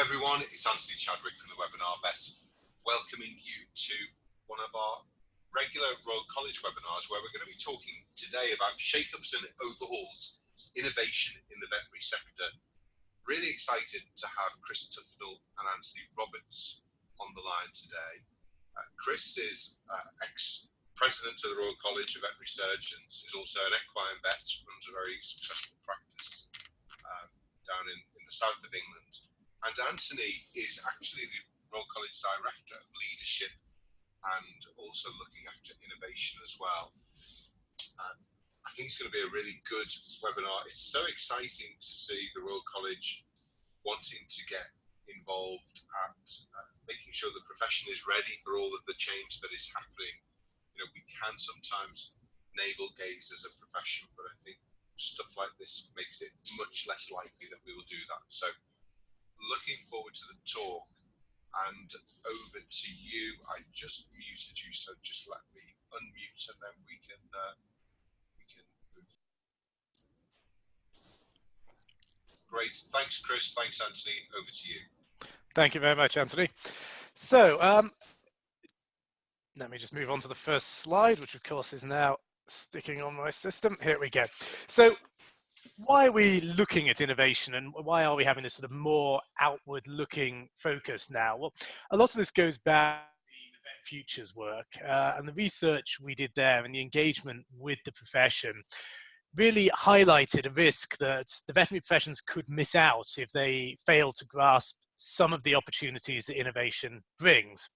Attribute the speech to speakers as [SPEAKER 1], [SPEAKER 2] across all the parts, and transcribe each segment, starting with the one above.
[SPEAKER 1] everyone, it's Anthony Chadwick from the Webinar Vet, welcoming you to one of our regular Royal College webinars where we're going to be talking today about shake-ups and overhauls, innovation in the veterinary sector. Really excited to have Chris Tufnell and Anthony Roberts on the line today. Chris is ex-president of the Royal College of Veterinary Surgeons, is also an equine vet, runs a very successful practice down in the south of England. And Anthony is actually the Royal College Director of Leadership and also looking after innovation as well. I think it's going to be a really good webinar. It's so exciting to see the Royal College wanting to get involved at making sure the profession is ready for all of the change that is happening. You know, we can sometimes navel gaze as a profession, but I think stuff like this makes it much less likely that we will do that. So looking forward to the talk, and over to you. I just muted you, so just let me unmute and then we can move. Great, thanks Chris, thanks Anthony, over to you.
[SPEAKER 2] Thank you very much, Anthony. So let me just move on to the first slide, which of course is now sticking on my system. Here we go. So why are we looking at innovation, and why are we having this sort of more outward looking focus now? Well, a lot of this goes back to the Vet Futures work and the research we did there, and the engagement with the profession really highlighted a risk that the veterinary professions could miss out if they fail to grasp some of the opportunities that innovation brings.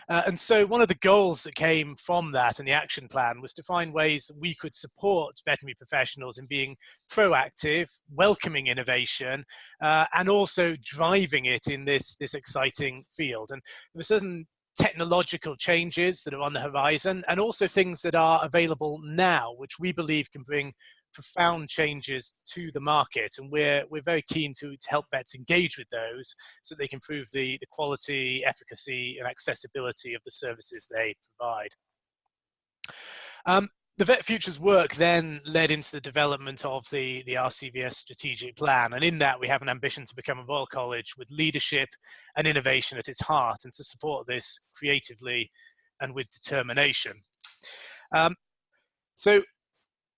[SPEAKER 2] And so one of the goals that came from that and the action plan was to find ways that we could support veterinary professionals in being proactive, welcoming innovation, and also driving it in this exciting field. And there were certain technological changes that are on the horizon, and also things that are available now, which we believe can bring profound changes to the market, and we're very keen to help vets engage with those so they can improve the quality, efficacy and accessibility of the services they provide. The Vet Futures work then led into the development of the RCVS strategic plan, and in that we have an ambition to become a Royal College with leadership and innovation at its heart, and to support this creatively and with determination. So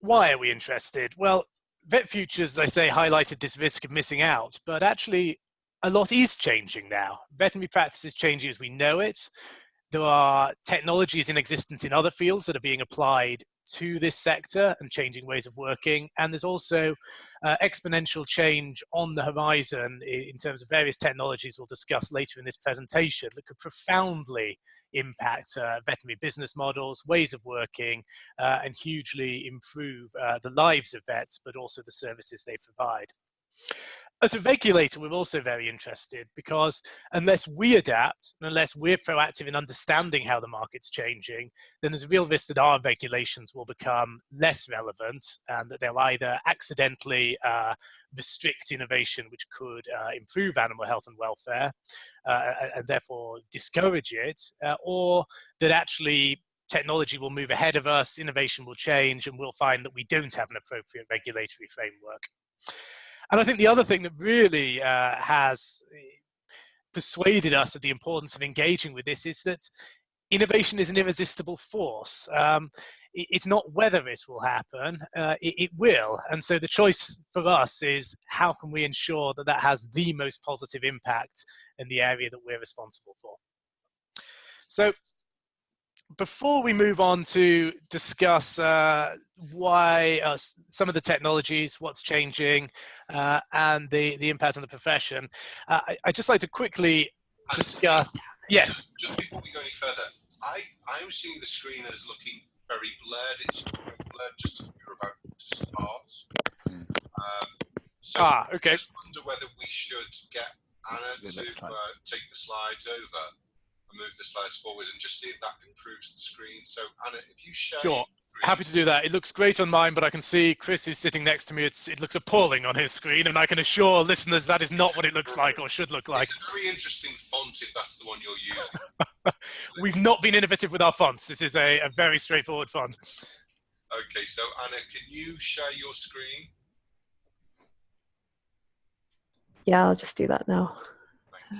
[SPEAKER 2] why are we interested? Well, Vet Futures, as I say, highlighted this risk of missing out, but actually a lot is changing now. Veterinary practice is changing as we know it. There are technologies in existence in other fields that are being applied to this sector and changing ways of working. And there's also exponential change on the horizon in terms of various technologies we'll discuss later in this presentation that could profoundly impact veterinary business models, ways of working, and hugely improve the lives of vets, but also the services they provide. As a regulator, we're also very interested, because unless we adapt, and unless we're proactive in understanding how the market's changing, then there's a real risk that our regulations will become less relevant, and that they'll either accidentally restrict innovation, which could improve animal health and welfare, and therefore discourage it, or that actually technology will move ahead of us, innovation will change, and we'll find that we don't have an appropriate regulatory framework. And I think the other thing that really has persuaded us of the importance of engaging with this is that innovation is an irresistible force. It's not whether it will happen, it will. And so the choice for us is, how can we ensure that that has the most positive impact in the area that we're responsible for? So before we move on to discuss why some of the technologies, what's changing, and the impact on the profession, I'd just like to quickly discuss. Yes.
[SPEAKER 1] Just before we go any further, I'm seeing the screen as looking very blurred. It's blurred just as we were about to start. So
[SPEAKER 2] okay.
[SPEAKER 1] I just wonder whether we should get Anna to take the slides over and move the slides forward and just see if that improves the screen. So Anna, if you share.
[SPEAKER 2] Sure. Happy to do that. It looks great on mine, but I can see Chris, who's sitting next to me, it looks appalling on his screen, and I can assure listeners that is not what it looks like or should look like.
[SPEAKER 1] It's a very interesting font if that's the one you're using.
[SPEAKER 2] We've not been innovative with our fonts. This is a very straightforward font.
[SPEAKER 1] Okay, so Anna, can you share your screen?
[SPEAKER 3] Yeah, I'll just do that now.
[SPEAKER 1] Thank you.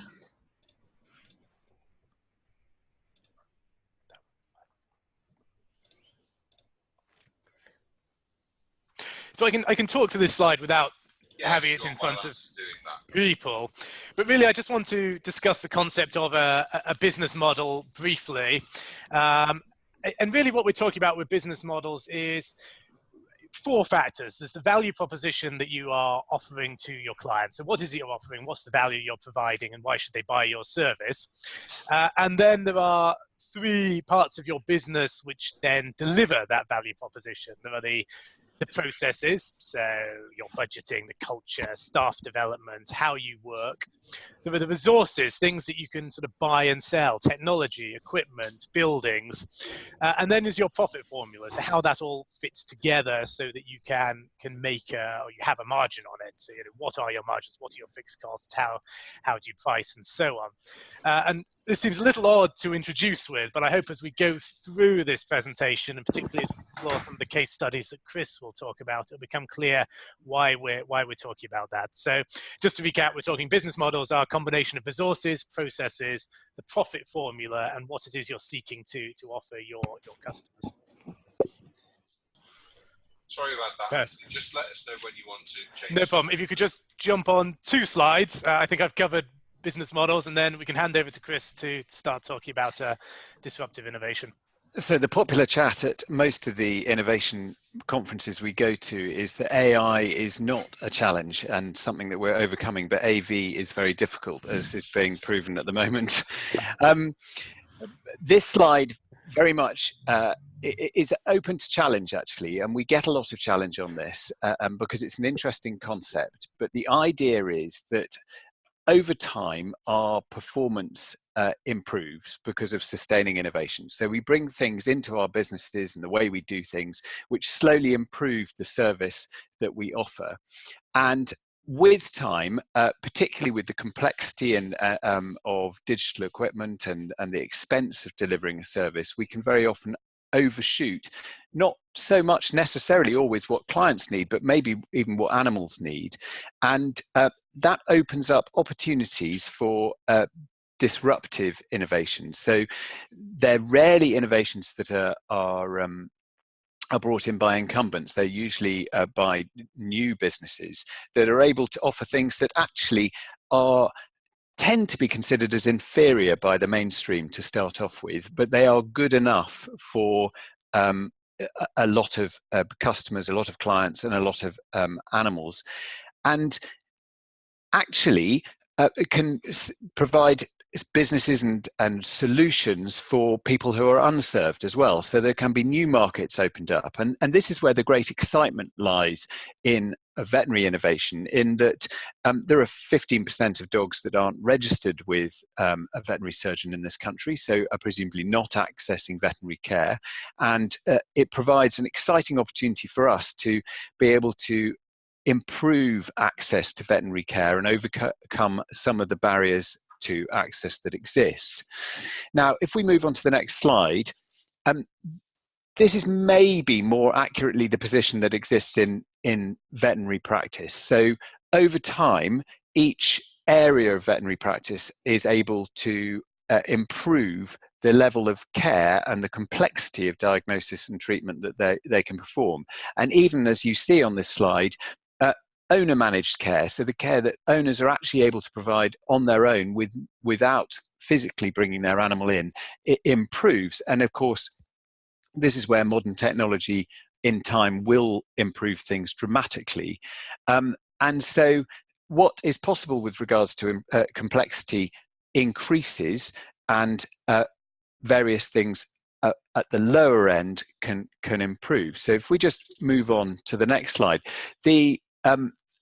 [SPEAKER 2] So I can talk to this slide without having it in front of people. But really, I just want to discuss the concept of a business model briefly. And really what we're talking about with business models is four factors. There's the value proposition that you are offering to your clients. So what is it you're offering? What's the value you're providing? And why should they buy your service? And then there are three parts of your business which then deliver that value proposition. There are the processes, so your budgeting, the culture, staff development, how you work. There are the resources, things that you can sort of buy and sell, technology, equipment, buildings. And then there's your profit formula, so how that all fits together so that you can make or you have a margin on it. So, what are your margins? What are your fixed costs? How do you price, and so on. And this seems a little odd to introduce with, but I hope as we go through this presentation, and particularly as we explore some of the case studies that Chris will talk about, it'll become clear why we're talking about that. So just to recap, we're talking business models are a combination of resources, processes, the profit formula, and what it is you're seeking to offer your customers.
[SPEAKER 1] Sorry about that. Anthony. Just let us know when you want to change.
[SPEAKER 2] No problem. If you could just jump on 2 slides, I think I've covered business models, and then we can hand over to Chris to start talking about disruptive innovation.
[SPEAKER 3] So the popular chat at most of the innovation conferences we go to is that AI is not a challenge and something that we're overcoming, but AV is very difficult, as is being proven at the moment. This slide very much is open to challenge, actually, and we get a lot of challenge on this because it's an interesting concept. But the idea is that over time, our performance improves because of sustaining innovation. So we bring things into our businesses and the way we do things, which slowly improve the service that we offer. And with time, particularly with the complexity of digital equipment and the expense of delivering a service, we can very often overshoot, not so much necessarily always what clients need, but maybe even what animals need. And that opens up opportunities for disruptive innovations. So they're rarely innovations that are brought in by incumbents. They're usually by new businesses that are able to offer things that actually tend to be considered as inferior by the mainstream to start off with, but they are good enough for a lot of customers, a lot of clients, and a lot of animals. And actually, it can provide businesses and solutions for people who are unserved as well. So there can be new markets opened up. And this is where the great excitement lies in veterinary innovation, in that there are 15% of dogs that aren't registered with a veterinary surgeon in this country, so are presumably not accessing veterinary care. And it provides an exciting opportunity for us to be able to improve access to veterinary care and overcome some of the barriers to access that exist. Now, if we move on to the next slide, this is maybe more accurately the position that exists in veterinary practice. So over time, each area of veterinary practice is able to improve the level of care and the complexity of diagnosis and treatment that they can perform. And even as you see on this slide, owner managed care, so the care that owners are actually able to provide on their own without physically bringing their animal in, it improves. And of course, this is where modern technology in time will improve things dramatically. And so what is possible with regards to complexity increases, and various things at the lower end can improve. So if we just move on to the next slide, the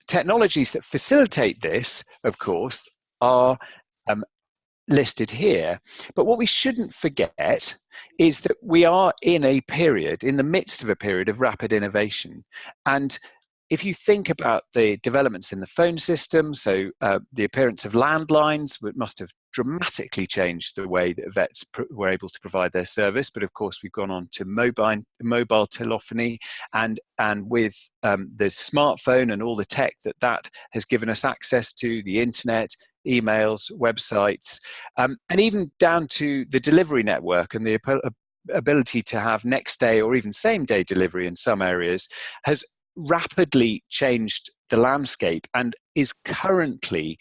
[SPEAKER 3] technologies that facilitate this, of course, are listed here. But what we shouldn't forget is that we are in the midst of a period of rapid innovation. And if you think about the developments in the phone system, so the appearance of landlines must have dramatically changed the way that vets were able to provide their service. But of course, we've gone on to mobile telephony, and with the smartphone and all the tech that has given us access to, the internet, emails, websites, and even down to the delivery network and the ability to have next day or even same day delivery in some areas, has rapidly changed the landscape and is currently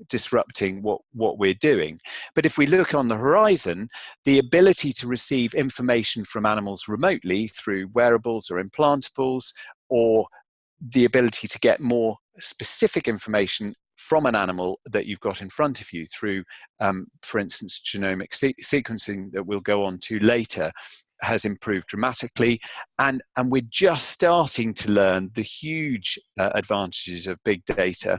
[SPEAKER 3] disrupting what we're doing. But if we look on the horizon, the ability to receive information from animals remotely through wearables or implantables, or the ability to get more specific information from an animal that you've got in front of you through, for instance, genomic sequencing that we'll go on to later, has improved dramatically. And we're just starting to learn the huge advantages of big data.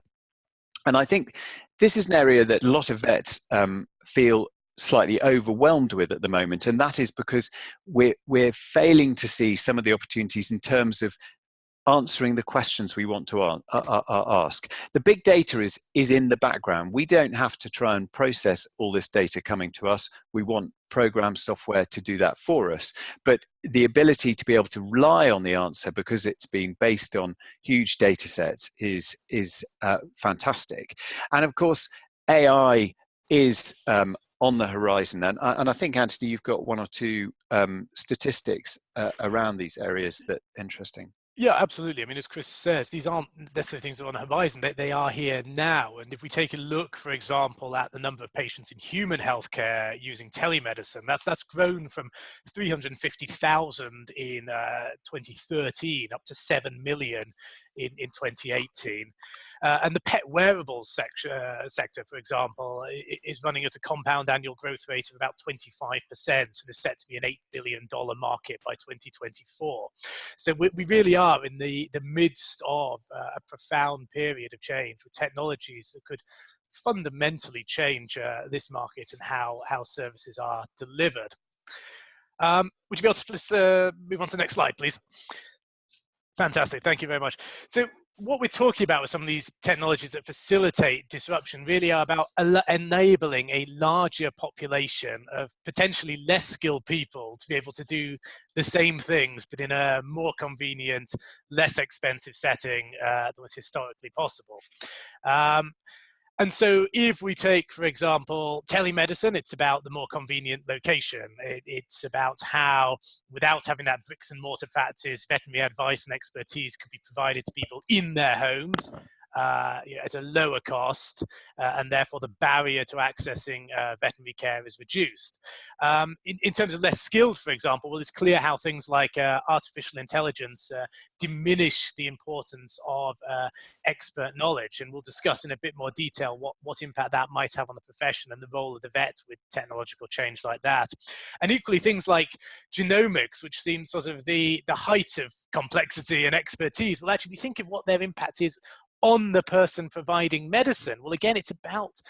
[SPEAKER 3] And I think this is an area that a lot of vets feel slightly overwhelmed with at the moment. And that is because we're failing to see some of the opportunities in terms of answering the questions we want to ask. The big data is in the background. We don't have to try and process all this data coming to us. We want program software to do that for us. But the ability to be able to rely on the answer because it's being based on huge data sets is fantastic. And of course, AI is on the horizon. And I think, Anthony, you've got one or two statistics around these areas that are interesting.
[SPEAKER 2] Yeah, absolutely. I mean, as Chris says, these aren't necessarily things that are on the horizon. They are here now. And if we take a look, for example, at the number of patients in human healthcare using telemedicine, that's grown from 350,000 in 2013 up to 7 million in 2018. And the pet wearables sector, for example, is running at a compound annual growth rate of about 25% and is set to be an $8 billion market by 2024. So we really are in the midst of a profound period of change with technologies that could fundamentally change this market and how services are delivered. Would you be able to move on to the next slide, please? Fantastic. Thank you very much. So what we're talking about with some of these technologies that facilitate disruption really are about enabling a larger population of potentially less skilled people to be able to do the same things, but in a more convenient, less expensive setting than was historically possible. And so if we take, for example, telemedicine, it's about the more convenient location. It's about how, without having that bricks and mortar practice, veterinary advice and expertise could be provided to people in their homes at a lower cost, and therefore the barrier to accessing veterinary care is reduced. In terms of less skilled, for example, well, it's clear how things like artificial intelligence diminish the importance of expert knowledge, and we'll discuss in a bit more detail what impact that might have on the profession and the role of the vet with technological change like that. And equally, things like genomics, which seems sort of the height of complexity and expertise, well, actually, we think of what their impact is on the person providing medicine. Well, again, it's about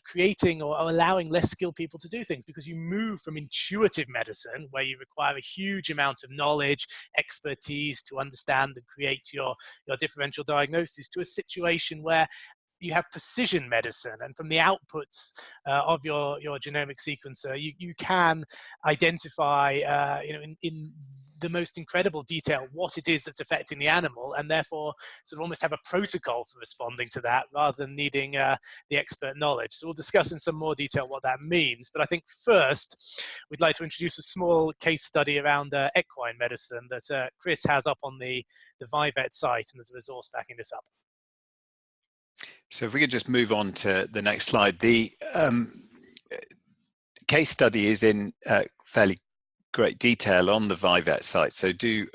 [SPEAKER 2] creating or allowing less skilled people to do things, because you move from intuitive medicine, where you require a huge amount of knowledge, expertise to understand and create your differential diagnosis, to a situation where you have precision medicine, and from the outputs of your genomic sequencer, you can identify, in the most incredible detail what it is that's affecting the animal, and therefore sort of almost have a protocol for responding to that rather than needing the expert knowledge. So we'll discuss in some more detail what that means. But I think first, we'd like to introduce a small case study around equine medicine that Chris has up on the VIVE site, and there's a resource backing this up.
[SPEAKER 3] So if we could just move on to the next slide. The case study is in fairly great detail on the VIVE site, so do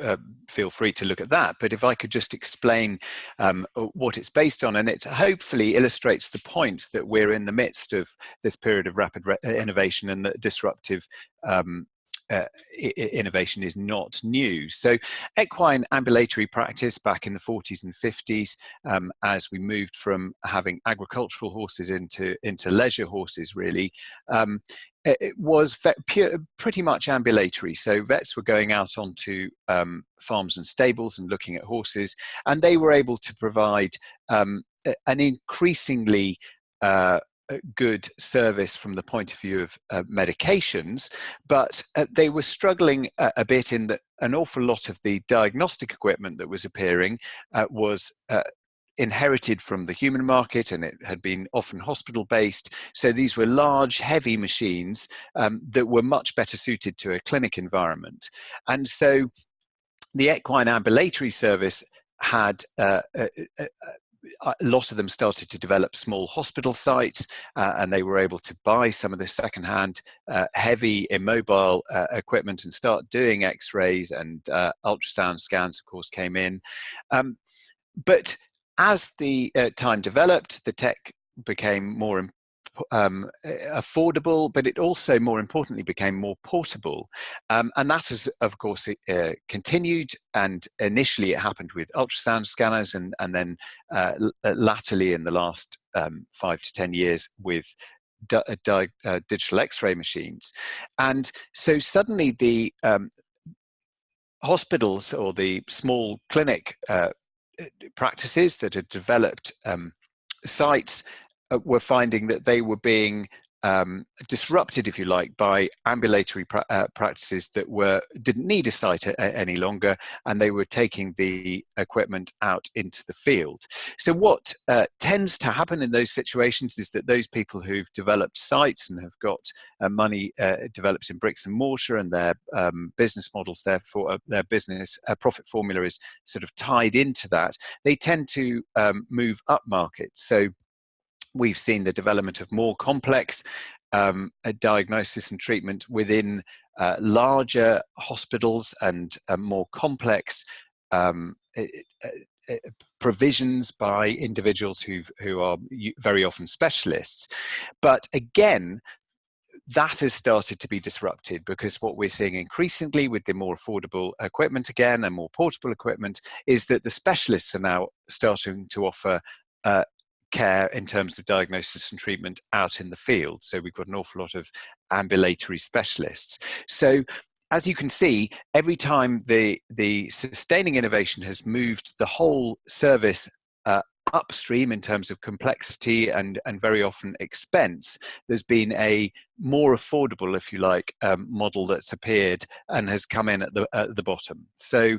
[SPEAKER 3] feel free to look at that. But if I could just explain what it's based on, and it hopefully illustrates the point that we're in the midst of this period of rapid innovation, and that disruptive innovation is not new. So equine ambulatory practice back in the 40s and 50s, as we moved from having agricultural horses into leisure horses, really, it was pretty much ambulatory. So vets were going out onto farms and stables and looking at horses, and they were able to provide an increasingly good service from the point of view of medications, but they were struggling a bit in that an awful lot of the diagnostic equipment that was appearing was inherited from the human market, and it had been often hospital based. So these were large, heavy machines that were much better suited to a clinic environment. And so the equine ambulatory service had a lot of them started to develop small hospital sites, and they were able to buy some of this secondhand heavy immobile equipment and start doing x-rays, and ultrasound scans of course came in. But as the time developed, the tech became more affordable, but it also, more importantly, became more portable. And that has, of course, continued. And initially it happened with ultrasound scanners, and then latterly in the last 5 to 10 years with digital X-ray machines. And so suddenly the hospitals or the small clinic practices that had developed sites were finding that they were being disrupted, if you like, by ambulatory practices that didn't need a site any longer, and they were taking the equipment out into the field. So what tends to happen in those situations is that those people who've developed sites and have got money developed in bricks and mortar, and their business models, therefore their business profit formula is sort of tied into that, they tend to move up market. So we've seen the development of more complex diagnosis and treatment within larger hospitals, and more complex provisions by individuals who are very often specialists. But again, that has started to be disrupted, because what we're seeing increasingly with the more affordable equipment again and more portable equipment is that the specialists are now starting to offer care in terms of diagnosis and treatment out in the field. So we've got an awful lot of ambulatory specialists. So as you can see, every time the sustaining innovation has moved the whole service upstream in terms of complexity and very often expense, there's been a more affordable, if you like, model that's appeared and has come in at the bottom. So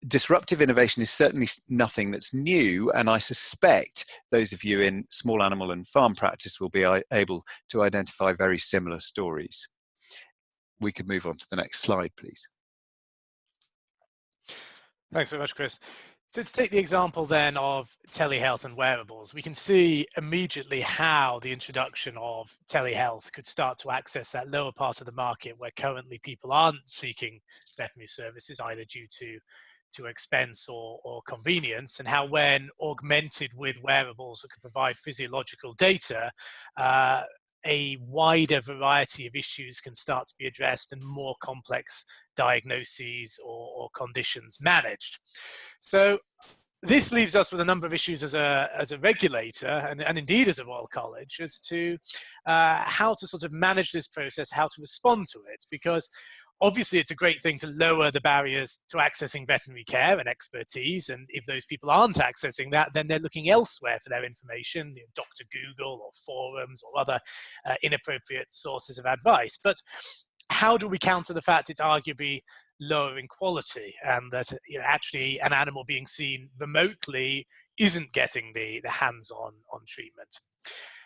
[SPEAKER 3] disruptive innovation is certainly nothing that's new, and I suspect those of you in small animal and farm practice will be able to identify very similar stories. We could move on to the next slide, please.
[SPEAKER 2] Thanks very much, Chris. So to take the example then of telehealth and wearables, we can see immediately how the introduction of telehealth could start to access that lower part of the market where currently people aren't seeking veterinary services, either due to expense or convenience, and how when augmented with wearables that can provide physiological data, a wider variety of issues can start to be addressed and more complex diagnoses or conditions managed. So this leaves us with a number of issues as a regulator and indeed as a Royal College as to how to sort of manage this process, how to respond to it, because obviously it's a great thing to lower the barriers to accessing veterinary care and expertise, and if those people aren't accessing that, then they're looking elsewhere for their information, Dr. Google or forums or other inappropriate sources of advice. But how do we counter the fact it's arguably lowering quality, and that actually an animal being seen remotely isn't getting the hands-on treatment?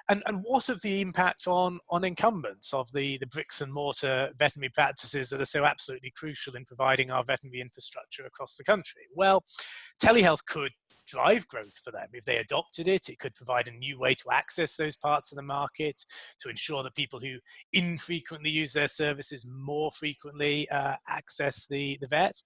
[SPEAKER 2] And what of the impact on incumbents of the bricks and mortar veterinary practices that are so absolutely crucial in providing our veterinary infrastructure across the country? Well, telehealth could drive growth for them. If they adopted it, it could provide a new way to access those parts of the market, to ensure that people who infrequently use their services more frequently access the vet.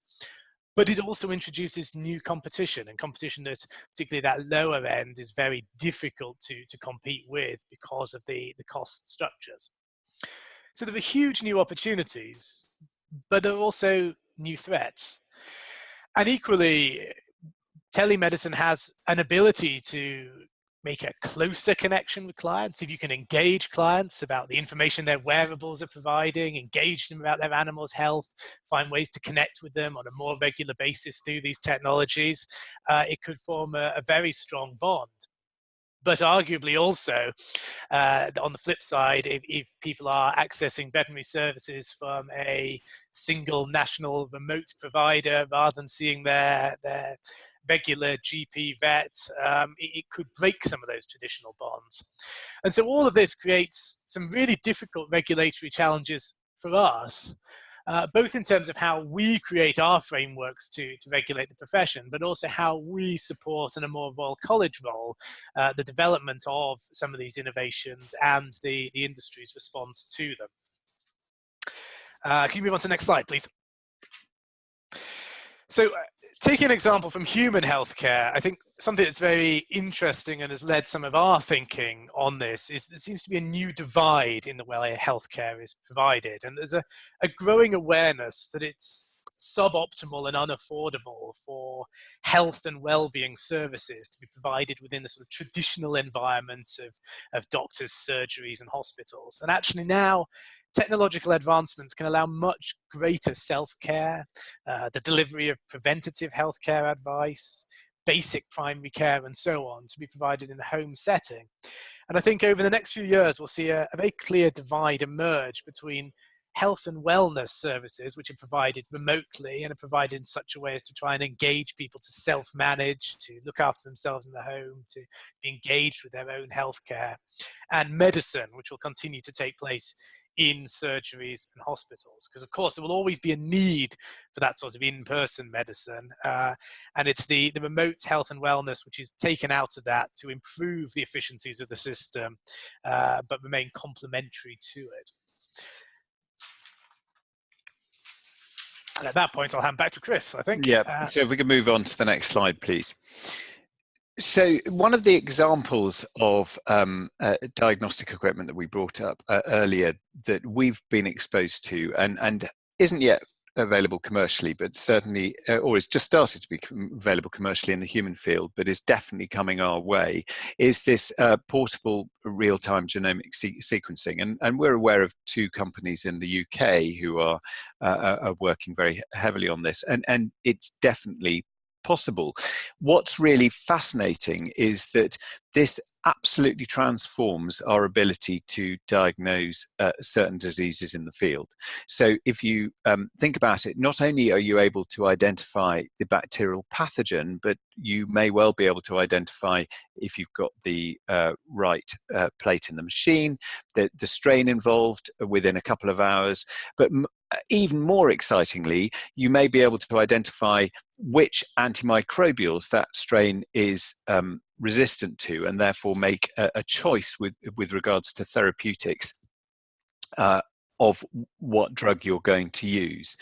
[SPEAKER 2] But it also introduces new competition, and competition that, particularly that lower end, is very difficult to compete with because of the cost structures. So there are huge new opportunities, but there are also new threats. And equally, telemedicine has an ability to make a closer connection with clients. If you can engage clients about the information their wearables are providing, engage them about their animal's health, find ways to connect with them on a more regular basis through these technologies, it could form a very strong bond. But arguably also, on the flip side, if people are accessing veterinary services from a single national remote provider rather than seeing their regular GP vet, it could break some of those traditional bonds. And so all of this creates some really difficult regulatory challenges for us, both in terms of how we create our frameworks to regulate the profession, but also how we support in a more Royal College role the development of some of these innovations and the industry's response to them. Can you move on to the next slide, please? So taking an example from human healthcare, I think something that's very interesting and has led some of our thinking on this is there seems to be a new divide in the way healthcare is provided. And there's a growing awareness that it's suboptimal and unaffordable for health and well-being services to be provided within the sort of traditional environment of doctors, surgeries, and hospitals. And actually now, technological advancements can allow much greater self-care, the delivery of preventative healthcare advice, basic primary care, and so on, to be provided in the home setting. And I think over the next few years, we'll see a very clear divide emerge between health and wellness services, which are provided remotely and are provided in such a way as to try and engage people to self-manage, to look after themselves in the home, to be engaged with their own healthcare, and medicine, which will continue to take place in surgeries and hospitals, because of course there will always be a need for that sort of in-person medicine, and it's the remote health and wellness which is taken out of that to improve the efficiencies of the system, but remain complementary to it. And at that point I'll hand back to Chris, I think.
[SPEAKER 3] Yeah, so if we can move on to the next slide, please. So one of the examples of diagnostic equipment that we brought up earlier that we've been exposed to and isn't yet available commercially, but certainly, or is just started to be available commercially in the human field, but is definitely coming our way, is this portable real-time genomic sequencing. And we're aware of two companies in the UK who are working very heavily on this, and it's definitely possible. What's really fascinating is that this absolutely transforms our ability to diagnose certain diseases in the field. So if you think about it, not only are you able to identify the bacterial pathogen, but you may well be able to identify, if you've got the right plate in the machine, the strain involved within a couple of hours. But even more excitingly, you may be able to identify which antimicrobials that strain is resistant to, and therefore make a choice with regards to therapeutics of what drug you're going to use.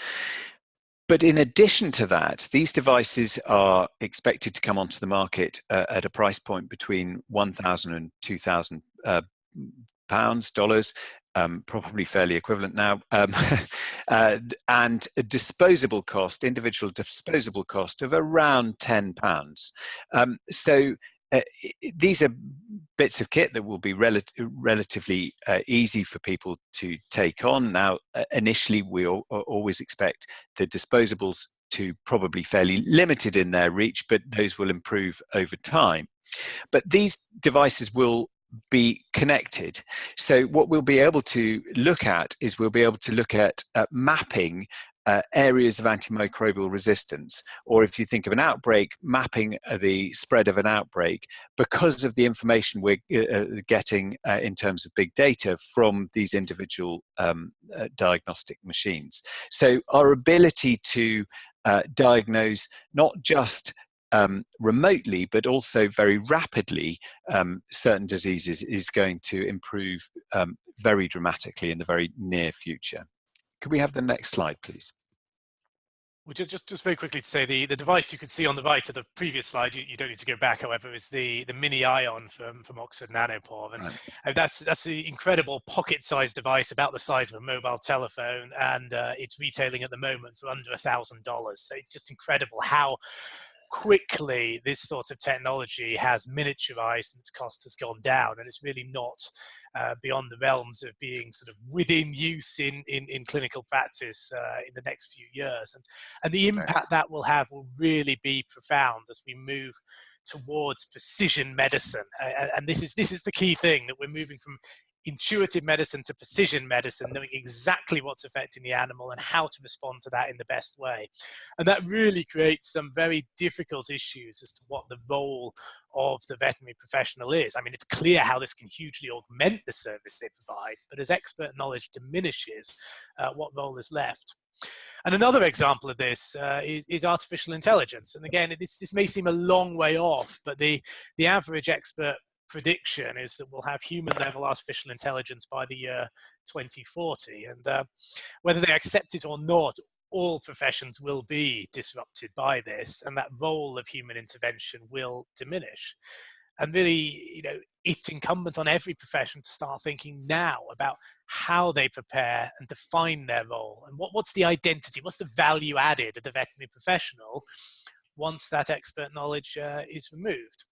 [SPEAKER 3] But in addition to that, these devices are expected to come onto the market at a price point between $1,000 and $2,000, dollars. Probably fairly equivalent now, and a disposable cost, individual disposable cost of around £10. So these are bits of kit that will be relatively easy for people to take on. Now, initially, we always expect the disposables to probably fairly limited in their reach, but those will improve over time. But these devices will be connected. So what we'll be able to look at is we'll be able to look at mapping areas of antimicrobial resistance, or if you think of an outbreak, mapping the spread of an outbreak because of the information we're getting in terms of big data from these individual diagnostic machines. So our ability to diagnose not just remotely, but also very rapidly, certain diseases is going to improve very dramatically in the very near future. Could we have the next slide, please?
[SPEAKER 2] Which is just very quickly to say, the device you could see on the right of the previous slide, you don't need to go back, however, is the mini ion from Oxford Nanopore. And right. That's the incredible pocket-sized device, about the size of a mobile telephone, and it's retailing at the moment for under $1,000. So it's just incredible how quickly this sort of technology has miniaturized and its cost has gone down, and it's really not beyond the realms of being sort of within use in clinical practice in the next few years. And the impact that will have will really be profound as we move towards precision medicine. And this is the key thing, that we're moving from intuitive medicine to precision medicine, knowing exactly what's affecting the animal and how to respond to that in the best way. And that really creates some very difficult issues as to what the role of the veterinary professional is. I mean, it's clear how this can hugely augment the service they provide, but as expert knowledge diminishes, what role is left? And another example of this is artificial intelligence. And again, this may seem a long way off, but the average expert prediction is that we'll have human-level artificial intelligence by the year 2040. And whether they accept it or not, all professions will be disrupted by this, and that role of human intervention will diminish. And really, it's incumbent on every profession to start thinking now about how they prepare and define their role, and what's the identity, what's the value added of the veterinary professional once that expert knowledge is removed.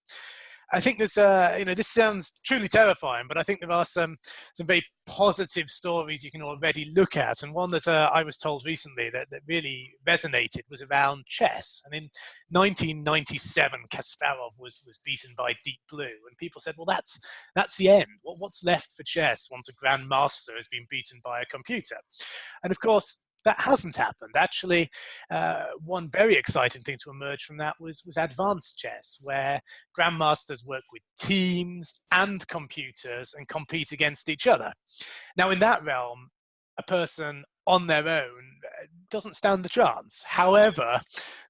[SPEAKER 2] I think there's, this sounds truly terrifying, but I think there are some very positive stories you can already look at. And one that I was told recently that really resonated was around chess. And in 1997, Kasparov was beaten by Deep Blue. And people said, well, that's the end. What's left for chess once a grandmaster has been beaten by a computer? And of course, that hasn't happened. Actually, one very exciting thing to emerge from that was advanced chess, where grandmasters work with teams and computers and compete against each other. Now, in that realm, a person on their own doesn't stand the chance. However,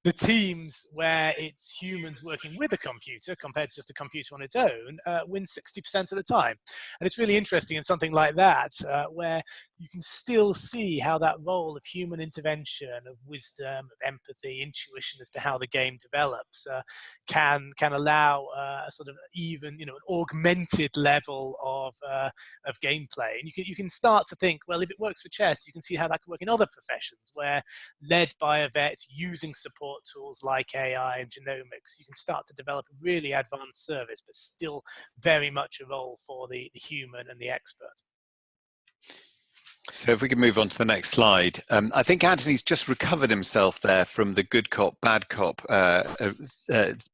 [SPEAKER 2] the teams where it's humans working with a computer compared to just a computer on its own win 60% of the time. And it's really interesting in something like that, where you can still see how that role of human intervention, of wisdom, of empathy, intuition as to how the game develops can allow a sort of even, an augmented level of gameplay. And you can start to think, well, if it works for chess, you can see how that could work in other professions where, led by a vet using support tools like AI and genomics, you can start to develop a really advanced service, but still very much a role for the human and the expert.
[SPEAKER 3] So if we can move on to the next slide. I think Anthony's just recovered himself there from the good cop, bad cop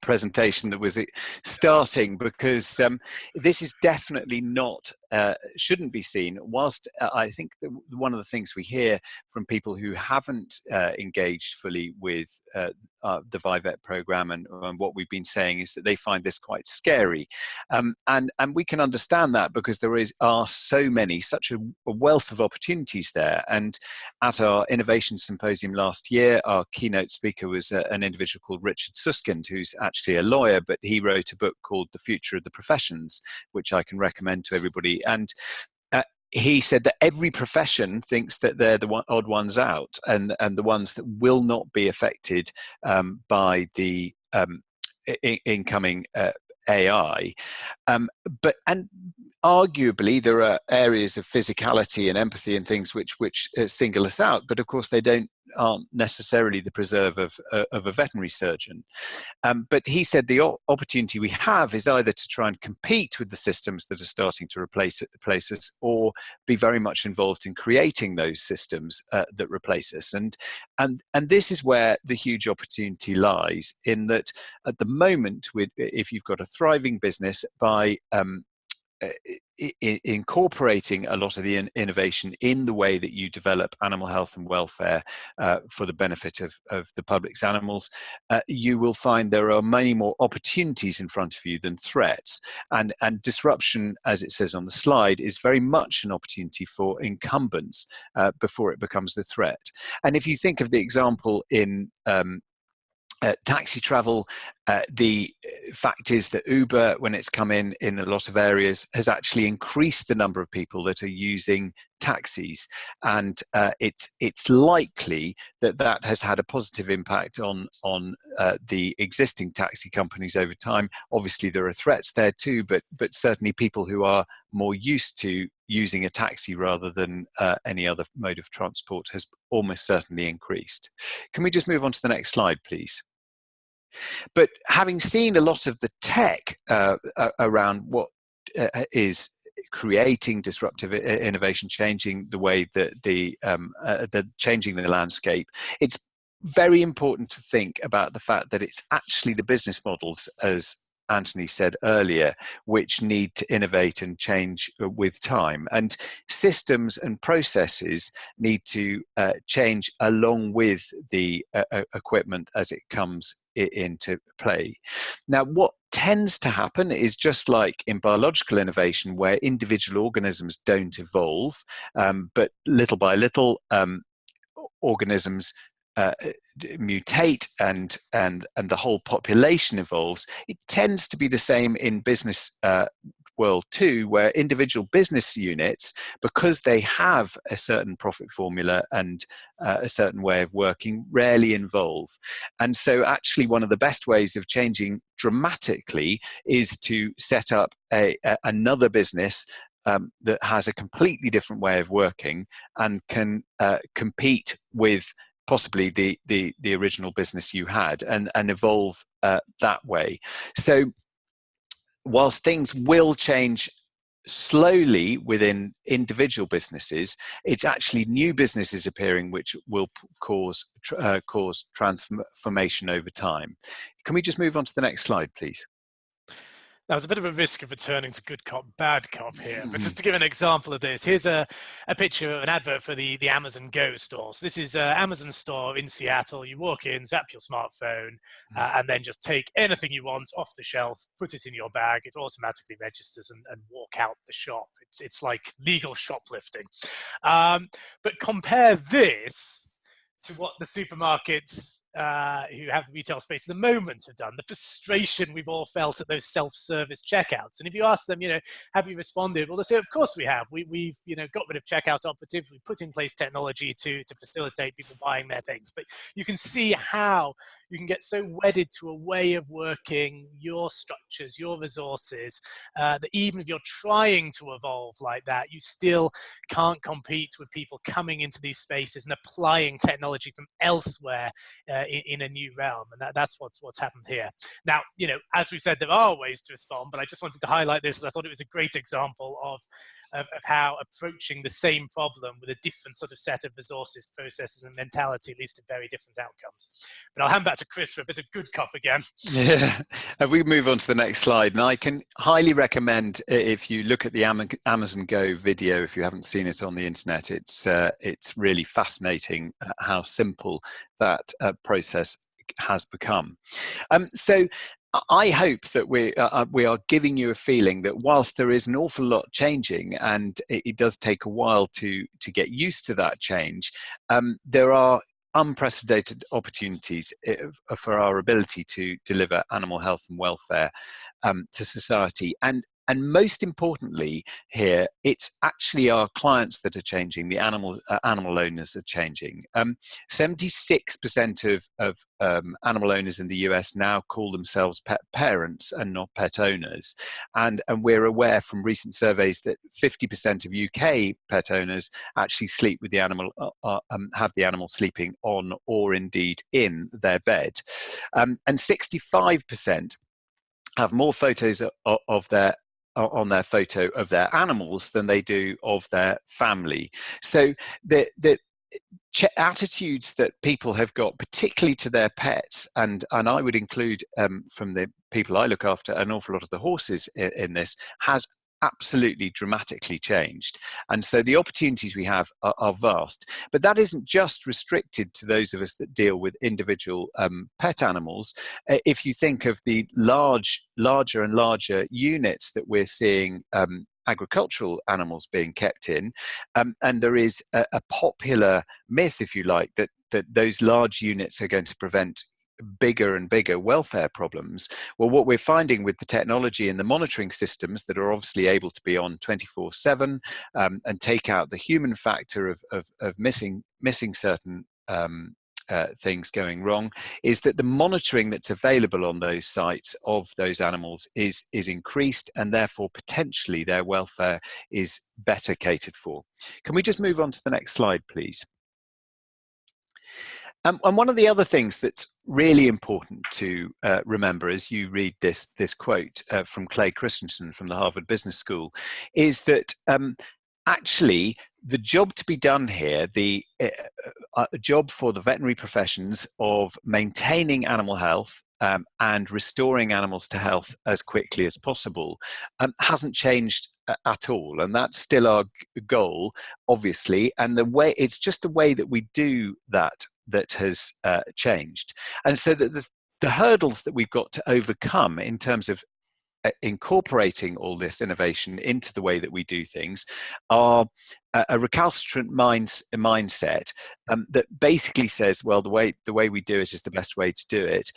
[SPEAKER 3] presentation that was starting, because this is definitely not, shouldn't be seen, whilst I think that one of the things we hear from people who haven't engaged fully with the VIVE program and what we've been saying is that they find this quite scary. And we can understand that because there are such a wealth of opportunities there. And at our innovation symposium last year, our keynote speaker was an individual called Richard Susskind, who's actually a lawyer, but he wrote a book called The Future of the Professions, which I can recommend to everybody. And he said that every profession thinks that they're the odd ones out, and the ones that will not be affected by the incoming AI. But arguably there are areas of physicality and empathy and things which single us out, but of course they aren't necessarily the preserve of a veterinary surgeon. But he said the opportunity we have is either to try and compete with the systems that are starting to replace us, or be very much involved in creating those systems that replace us. And this is where the huge opportunity lies, in that at the moment, if you've got a thriving business, by incorporating a lot of the innovation in the way that you develop animal health and welfare for the benefit of the public's animals, you will find there are many more opportunities in front of you than threats. And disruption, as it says on the slide, is very much an opportunity for incumbents before it becomes the threat. And if you think of the example in taxi travel, the fact is that Uber, when it's come in a lot of areas, has actually increased the number of people that are using taxis, and it's likely that has had a positive impact on the existing taxi companies over time. Obviously, there are threats there too, but certainly people who are more used to using a taxi rather than any other mode of transport has almost certainly increased. Can we just move on to the next slide, please? But having seen a lot of the tech around what is creating disruptive innovation, changing the way that changing the landscape, it's very important to think about the fact that it's actually the business models Anthony said earlier, which need to innovate and change with time. And systems and processes need to change along with the equipment as it comes into play. Now, what tends to happen is, just like in biological innovation, where individual organisms don't evolve, but little by little organisms mutate and the whole population evolves. It tends to be the same in business world too, where individual business units, because they have a certain profit formula and a certain way of working, rarely evolve. And so actually one of the best ways of changing dramatically is to set up another business that has a completely different way of working and can compete with possibly the original business you had, and evolve that way. So whilst things will change slowly within individual businesses, it's actually new businesses appearing which will cause transformation over time. Can we just move on to the next slide, please?
[SPEAKER 2] Now, there's a bit of a risk of returning to good cop, bad cop here, but just to give an example of this, here's a picture of an advert for the Amazon Go store. So this is an Amazon store in Seattle. You walk in, zap your smartphone, and then just take anything you want off the shelf, put it in your bag, it automatically registers and walk out the shop. It's like legal shoplifting. But compare this to what the supermarkets who have the retail space at the moment have done, the frustration we've all felt at those self-service checkouts. And if you ask them, have you responded? Well, they say, of course we have. We've got rid of checkout operative. We put in place technology to facilitate people buying their things. But you can see how you can get so wedded to a way of working, your structures, your resources, that even if you're trying to evolve like that, you still can't compete with people coming into these spaces and applying technology from elsewhere in a new realm. And that's what's happened here. Now, as we said, there are ways to respond, but I just wanted to highlight this as I thought it was a great example of how approaching the same problem with a different sort of set of resources, processes, and mentality leads to very different outcomes. But I'll hand back to Chris for a bit of good cop again.
[SPEAKER 3] Yeah, if we move on to the next slide, and I can highly recommend, if you look at the Amazon Go video, if you haven't seen it on the internet, it's really fascinating how simple that process has become. So I hope that we are giving you a feeling that whilst there is an awful lot changing, and it does take a while to get used to that change, there are unprecedented opportunities for our ability to deliver animal health and welfare to society. And most importantly here, it's actually our clients that are changing. The animal owners are changing. 76% of animal owners in the US now call themselves pet parents and not pet owners. And we're aware from recent surveys that 50% of UK pet owners actually sleep with the animal, have the animal sleeping on or indeed in their bed. And 65% have more photos on their photo of their animals than they do of their family. So the attitudes that people have got, particularly to their pets, and I would include from the people I look after, an awful lot of the horses in this, has absolutely dramatically changed. And so the opportunities we have are vast. But that isn't just restricted to those of us that deal with individual pet animals. If you think of the larger and larger units that we're seeing agricultural animals being kept in, and there is a popular myth, if you like, that those large units are going to prevent bigger and bigger welfare problems. Well, what we're finding with the technology and the monitoring systems that are obviously able to be on 24/7 and take out the human factor of missing certain things going wrong, is that the monitoring that's available on those sites of those animals is increased, and therefore potentially their welfare is better catered for. Can we just move on to the next slide, please? And one of the other things that's really important to remember as you read this quote from Clay Christensen from the Harvard Business School is that actually the job to be done here, the job for the veterinary professions of maintaining animal health and restoring animals to health as quickly as possible hasn't changed at all, and that's still our goal, obviously. And it's just the way that we do that has changed. And so that the hurdles that we've got to overcome in terms of incorporating all this innovation into the way that we do things are a recalcitrant mindset that basically says, well, the way we do it is the best way to do it,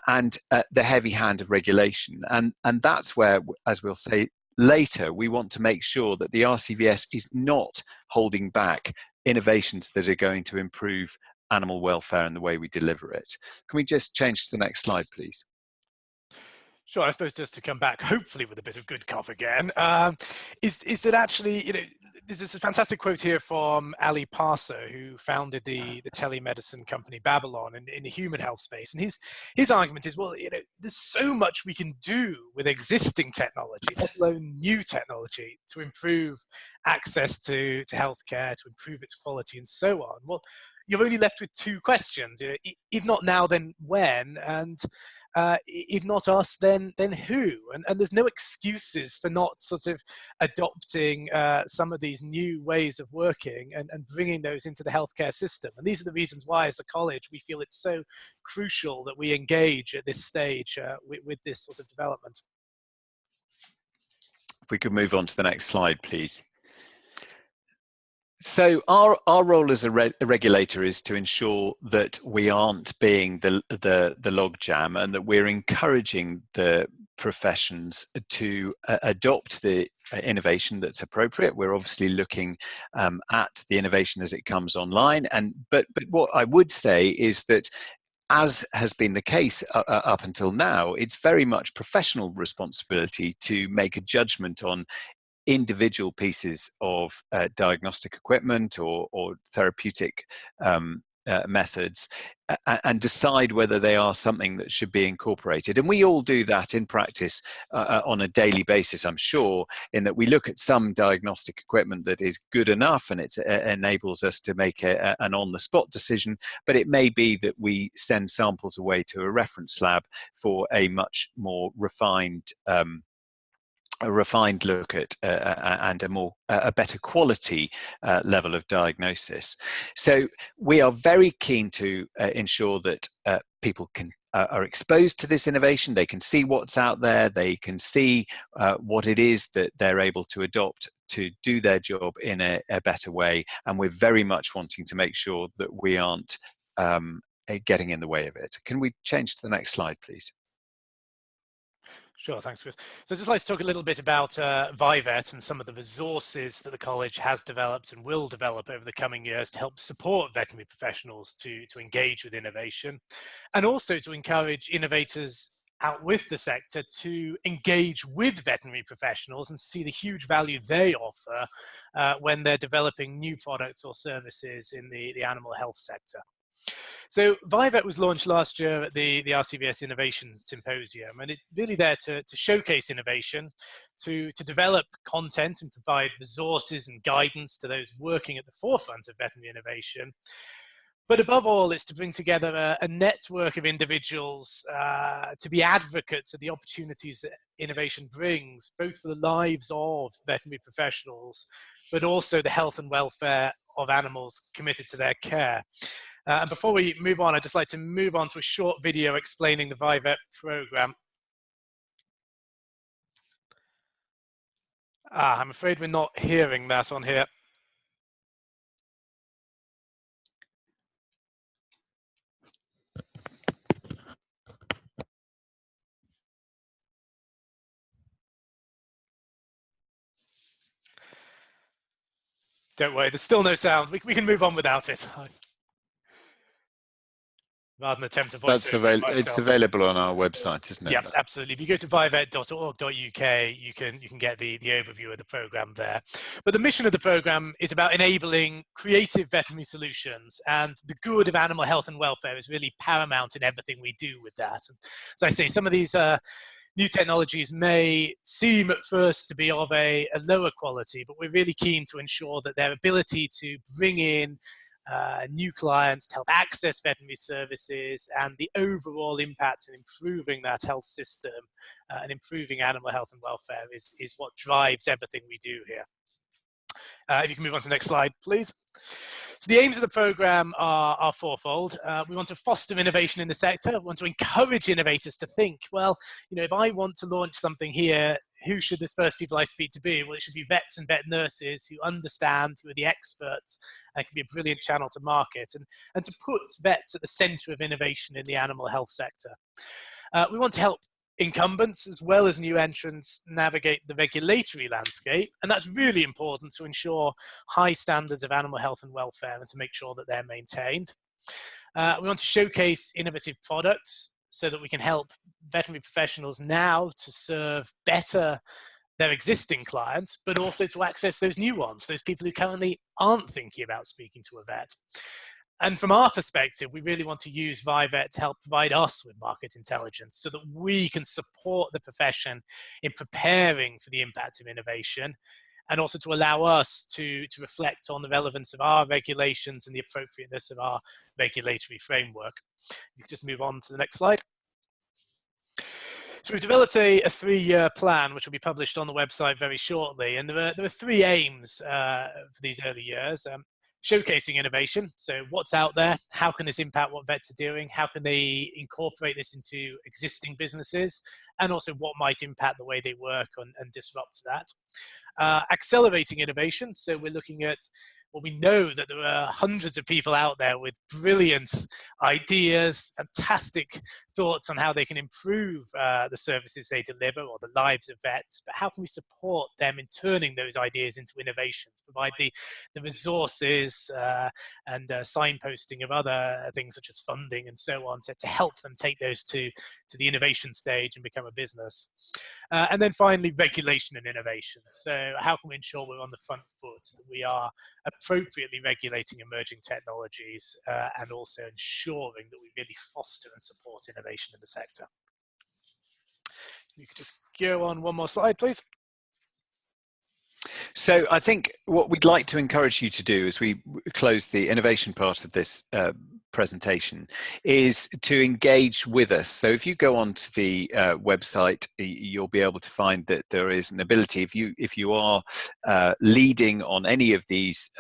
[SPEAKER 3] and the heavy hand of regulation. And that's where, as we'll say later, we want to make sure that the RCVS is not holding back innovations that are going to improve animal welfare and the way we deliver it. Can we just change to the next slide, please?
[SPEAKER 2] Sure, I suppose just to come back, hopefully with a bit of good cough again, is that actually, there's this fantastic quote here from Ali Parser, who founded the telemedicine company Babylon in the human health space. And his argument is, well, there's so much we can do with existing technology, let alone new technology, to improve access to healthcare, to improve its quality and so on. Well, you're only left with two questions. If not now, then when? And if not us, then who? And there's no excuses for not sort of adopting some of these new ways of working and bringing those into the healthcare system. And these are the reasons why, as a college, we feel it's so crucial that we engage at this stage with this sort of development.
[SPEAKER 3] If we could move on to the next slide, please. So our role as a regulator is to ensure that we aren't being the logjam, and that we're encouraging the professions to adopt the innovation that's appropriate. We're obviously looking at the innovation as it comes online, but what I would say is that, as has been the case up until now, it's very much professional responsibility to make a judgment on individual pieces of diagnostic equipment or therapeutic methods, and decide whether they are something that should be incorporated. And we all do that in practice on a daily basis, I'm sure, in that we look at some diagnostic equipment that is good enough and it enables us to make an on-the-spot decision, but it may be that we send samples away to a reference lab for a much more refined look at and a better quality level of diagnosis. So we are very keen to ensure that people are exposed to this innovation. They can see what's out there. They can see what it is that they're able to adopt to do their job in a better way. And we're very much wanting to make sure that we aren't getting in the way of it. Can we change to the next slide, please?
[SPEAKER 2] Sure, thanks, Chris. So I'd just like to talk a little bit about VIVE and some of the resources that the college has developed and will develop over the coming years to help support veterinary professionals to engage with innovation, and also to encourage innovators out with the sector to engage with veterinary professionals and see the huge value they offer when they're developing new products or services in the animal health sector. So VIVE was launched last year at the RCVS Innovation Symposium, and it's really there to showcase innovation, to develop content and provide resources and guidance to those working at the forefront of veterinary innovation. But above all, it's to bring together a network of individuals to be advocates of the opportunities that innovation brings, both for the lives of veterinary professionals, but also the health and welfare of animals committed to their care. And before we move on, I'd just like to move on to a short video explaining the VIVE program. I'm afraid we're not hearing that on here. Don't worry, there's still no sound. We can move on without it. Rather than attempt to voice
[SPEAKER 3] it's available on our website, isn't it?
[SPEAKER 2] Yeah, absolutely. If you go to vivet.org.uk, you can get the overview of the program there. But the mission of the program is about enabling creative veterinary solutions, and the good of animal health and welfare is really paramount in everything we do with that. And as I say, some of these new technologies may seem at first to be of a lower quality, but we're really keen to ensure that their ability to bring in new clients, to help access veterinary services, and the overall impact in improving that health system and improving animal health and welfare is what drives everything we do here. If you can move on to the next slide, please. So the aims of the program are fourfold. We want to foster innovation in the sector. We want to encourage innovators to think, well, if I want to launch something here, who should the first people I speak to be? Well, it should be vets and vet nurses who understand, who are the experts, and can be a brilliant channel to market, and to put vets at the center of innovation in the animal health sector. We want to help incumbents as well as new entrants navigate the regulatory landscape, and that's really important to ensure high standards of animal health and welfare and to make sure that they're maintained. We want to showcase innovative products so that we can help veterinary professionals now to serve better their existing clients, but also to access those new ones, those people who currently aren't thinking about speaking to a vet. And from our perspective, we really want to use VIVE to help provide us with market intelligence so that we can support the profession in preparing for the impact of innovation, and also to allow us to reflect on the relevance of our regulations and the appropriateness of our regulatory framework. You can just move on to the next slide. So we've developed a 3-year plan, which will be published on the website very shortly. And there are 3 aims for these early years. Showcasing innovation. So what's out there? How can this impact what vets are doing? How can they incorporate this into existing businesses? And also what might impact the way they work and disrupt that. Accelerating innovation. So we're looking at, well, we know that there are hundreds of people out there with brilliant ideas, fantastic thoughts on how they can improve the services they deliver or the lives of vets, but how can we support them in turning those ideas into innovations, provide the resources and signposting of other things such as funding and so on to help them take those to the innovation stage and become a business. And then finally, regulation and innovation. So how can we ensure we're on the front foot, that we are appropriately regulating emerging technologies and also ensuring that we really foster and support innovation in the sector. You could just go on one more slide, please.
[SPEAKER 3] So I think what we'd like to encourage you to do as we close the innovation part of this presentation is to engage with us. So if you go onto the website, you'll be able to find that there is an ability, if you are leading on any of these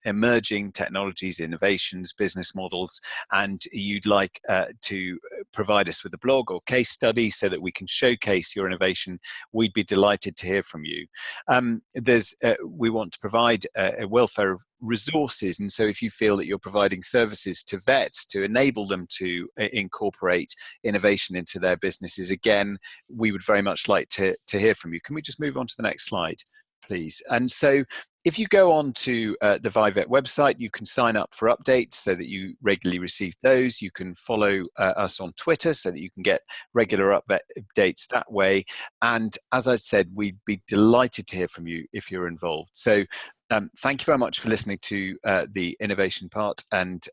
[SPEAKER 3] emerging technologies, innovations, business models, and you'd like to provide us with a blog or case study so that we can showcase your innovation, we'd be delighted to hear from you. We want to provide a welfare of resources, and so if you feel that you're providing services to vets to enable them to incorporate innovation into their businesses, again, we would very much like to hear from you. Can we just move on to the next slide, please? And so if you go on to the VIVE website, you can sign up for updates so that you regularly receive those. You can follow us on Twitter so that you can get regular updates that way. And as I said, we'd be delighted to hear from you if you're involved. So thank you very much for listening to the innovation part, and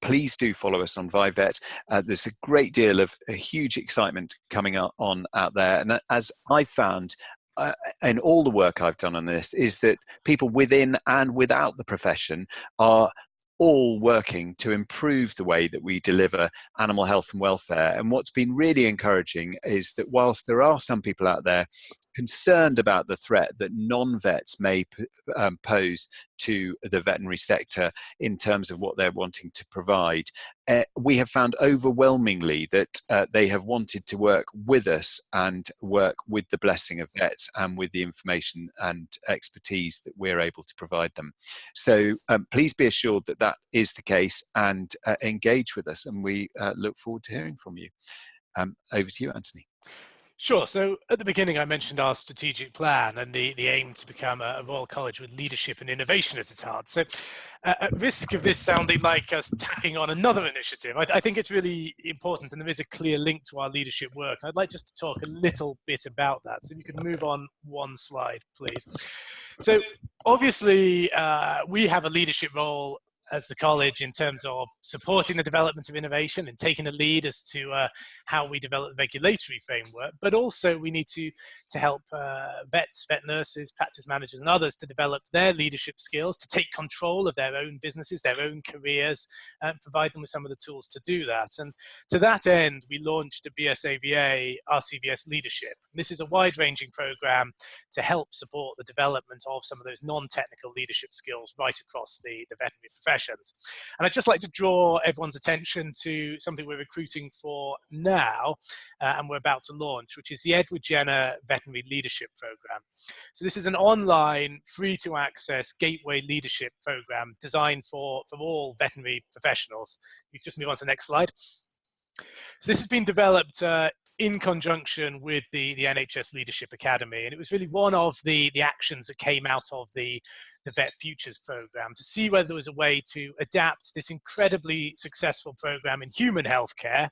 [SPEAKER 3] please do follow us on VIVE. There's a great deal of huge excitement coming on out there. And as I found in all the work I've done on this, is that people within and without the profession are all working to improve the way that we deliver animal health and welfare. And what's been really encouraging is that whilst there are some people out there concerned about the threat that non-vets may pose to the veterinary sector in terms of what they're wanting to provide, we have found overwhelmingly that they have wanted to work with us and work with the blessing of vets and with the information and expertise that we're able to provide them. So please be assured that that is the case, and engage with us, and we look forward to hearing from you. Over to you, Anthony.
[SPEAKER 2] Sure. So at the beginning, I mentioned our strategic plan and the aim to become a Royal College with leadership and innovation at its heart. So at risk of this sounding like us tacking on another initiative, I think it's really important, and there is a clear link to our leadership work. I'd like just to talk a little bit about that. So if you could move on one slide, please. So obviously, we have a leadership role as the college in terms of supporting the development of innovation and taking the lead as to how we develop the regulatory framework, but also we need to help vets, vet nurses, practice managers and others to develop their leadership skills, to take control of their own businesses, their own careers, and provide them with some of the tools to do that. And to that end, we launched a BSAVA RCVS Leadership. This is a wide-ranging program to help support the development of some of those non-technical leadership skills right across the veterinary professions. And I'd just like to draw everyone's attention to something we're recruiting for now and we're about to launch, which is the Edward Jenner Veterinary Leadership Program. So this is an online, free-to-access gateway leadership program designed for all veterinary professionals. You can just move on to the next slide. So this has been developed in conjunction with the NHS Leadership Academy, and it was really one of the actions that came out of the Vet Futures program to see whether there was a way to adapt this incredibly successful program in human healthcare,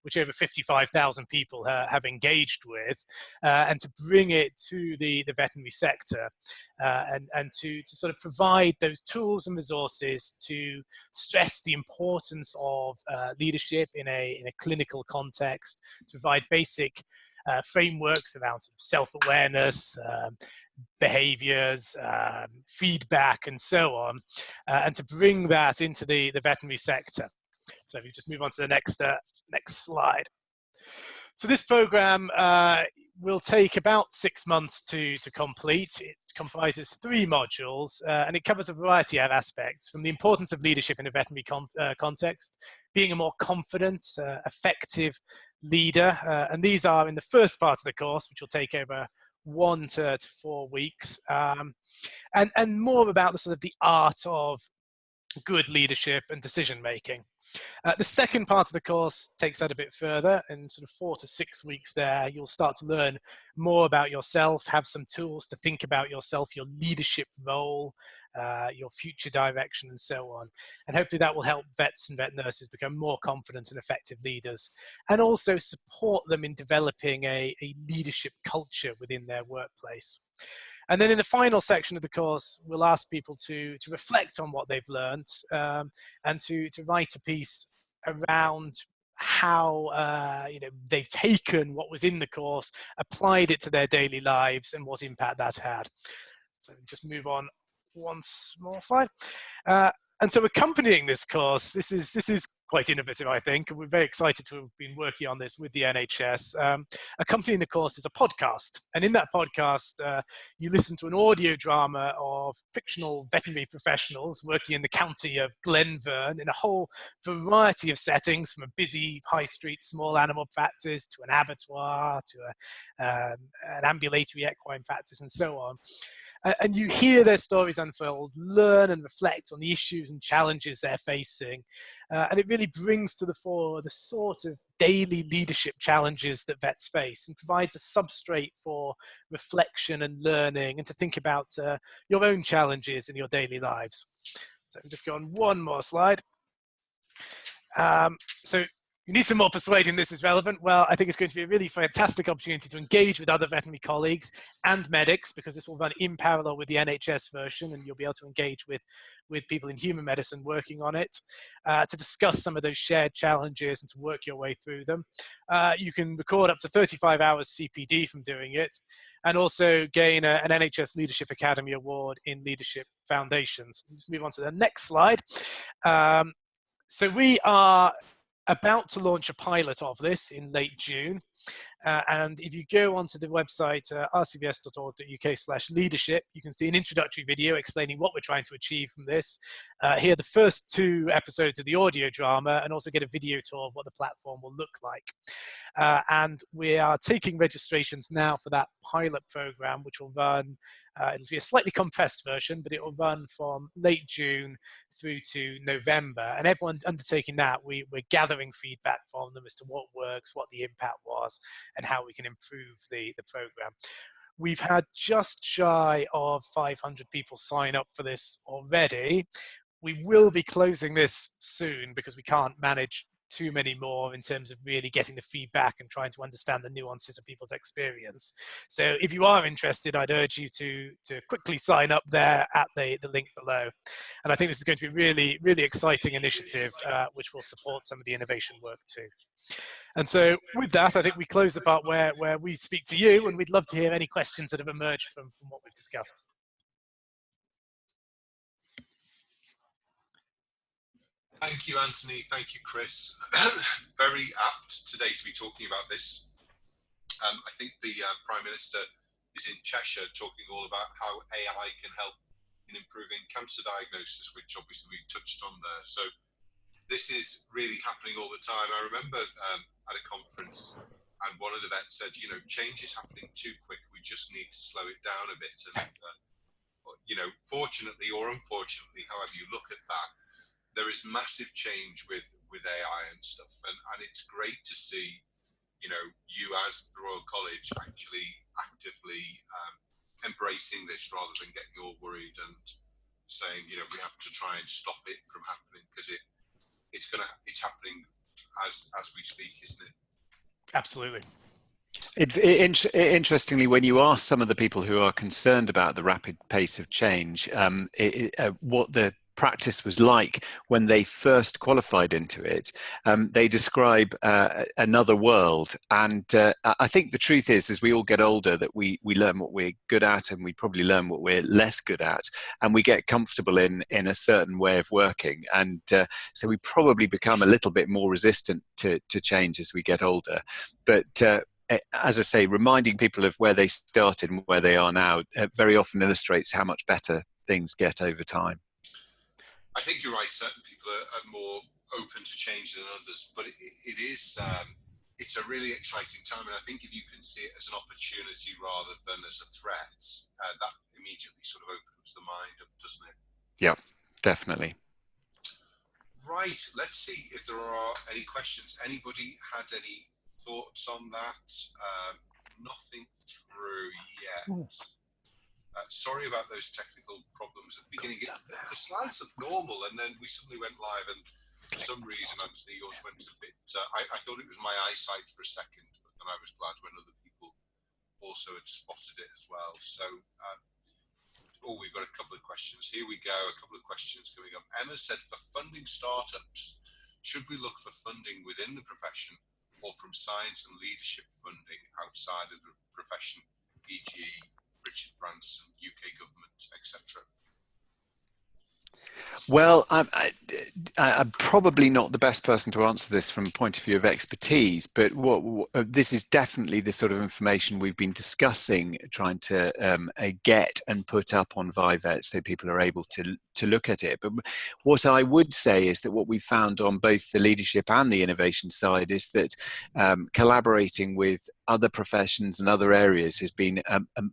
[SPEAKER 2] which over 55,000 people have engaged with, and to bring it to the veterinary sector and to sort of provide those tools and resources to stress the importance of leadership in a clinical context, to provide basic frameworks around sort of self-awareness, behaviors, feedback, and so on, and to bring that into the veterinary sector. So if you just move on to the next slide. So this program will take about 6 months to complete. It comprises 3 modules, and it covers a variety of aspects, from the importance of leadership in a veterinary context, being a more confident, effective leader, and these are in the first part of the course, which will take over 1 to 4 weeks, and more about the sort of the art of good leadership and decision making. The second part of the course takes that a bit further, and sort of 4 to 6 weeks there, you'll start to learn more about yourself, have some tools to think about yourself, your leadership role, your future direction, and so on. And hopefully that will help vets and vet nurses become more confident and effective leaders, and also support them in developing a leadership culture within their workplace. And then in the final section of the course, we'll ask people to reflect on what they've learned, and to write a piece around how they've taken what was in the course, applied it to their daily lives, and what impact that had. So just move on one more slide. And so accompanying this course, this is quite innovative, I think, and we're very excited to have been working on this with the NHS. Accompanying the course is a podcast, and in that podcast, you listen to an audio drama of fictional veterinary professionals working in the county of Glenvern in a whole variety of settings, from a busy high street small animal practice to an abattoir to an ambulatory equine practice, and so on. And you hear their stories unfold, learn and reflect on the issues and challenges they're facing. And it really brings to the fore the sort of daily leadership challenges that vets face, and provides a substrate for reflection and learning, and to think about your own challenges in your daily lives. So just go on one more slide. So you need some more persuading this is relevant. Well, I think it's going to be a really fantastic opportunity to engage with other veterinary colleagues and medics, because this will run in parallel with the NHS version, and you'll be able to engage with people in human medicine working on it, to discuss some of those shared challenges and to work your way through them. You can record up to 35 hours CPD from doing it, and also gain an NHS Leadership Academy Award in Leadership Foundations. Let's move on to the next slide. So we are about to launch a pilot of this in late June. And if you go onto the website, rcvs.org.uk/leadership, you can see an introductory video explaining what we're trying to achieve from this. Hear the first 2 episodes of the audio drama, and also get a video tour of what the platform will look like. And we are taking registrations now for that pilot program, which will run, it'll be a slightly compressed version, but it will run from late June through to November. And everyone undertaking that, we're gathering feedback from them as to what works, what the impact was, and how we can improve the program. We've had just shy of 500 people sign up for this already. We will be closing this soon because we can't manage too many more in terms of really getting the feedback and trying to understand the nuances of people's experience. So if you are interested, I'd urge you to quickly sign up there at the link below. And I think this is going to be really, really exciting initiative, which will support some of the innovation work too. And so with that, I think we close the part where we speak to you, and we'd love to hear any questions that have emerged from what we've discussed.
[SPEAKER 1] Thank you, Anthony. Thank you, Chris. Very apt today to be talking about this. I think the Prime Minister is in Cheshire talking all about how AI can help in improving cancer diagnosis, which obviously we touched on there. So this is really happening all the time. I remember at a conference, and one of the vets said, you know, change is happening too quick. We just need to slow it down a bit. And, you know, fortunately or unfortunately, however you look at that, there is massive change with AI and stuff. And it's great to see, you know, you as the Royal College actually actively embracing this rather than getting all worried and saying, you know, we have to try and stop it from happening, because it's happening as we speak, isn't it?
[SPEAKER 2] Absolutely.
[SPEAKER 3] Interestingly, when you ask some of the people who are concerned about the rapid pace of change, what the practice was like when they first qualified into it, they describe another world. And I think the truth is, as we all get older, that we learn what we're good at, and we probably learn what we're less good at, and we get comfortable in a certain way of working. And so we probably become a little bit more resistant to change as we get older. But as I say, reminding people of where they started and where they are now very often illustrates how much better things get over time.
[SPEAKER 1] I think you're right. Certain people are more open to change than others, but it is it's a really exciting time. And I think if you can see it as an opportunity rather than as a threat, that immediately sort of opens the mind up, doesn't it?
[SPEAKER 3] Yeah, definitely.
[SPEAKER 1] Right. Let's see if there are any questions. Anybody had any thoughts on that? Nothing through yet. Sorry about those technical problems at the beginning. The slides looked normal, and then we suddenly went live, and for some reason, Anthony, yours went a bit. I thought it was my eyesight for a second, but then I was glad when other people also had spotted it as well. So, we've got a couple of questions. Here we go. A couple of questions coming up. Emma said, for funding startups, should we look for funding within the profession or from science and leadership funding outside of the profession, e.g., Richard Branson, UK government, etc.?
[SPEAKER 3] Well, I'm probably not the best person to answer this from a point of view of expertise, but this is definitely the sort of information we've been discussing, trying to get and put up on VIVE so people are able to look at it. But what I would say is that what we found on both the leadership and the innovation side is that collaborating with other professions and other areas has been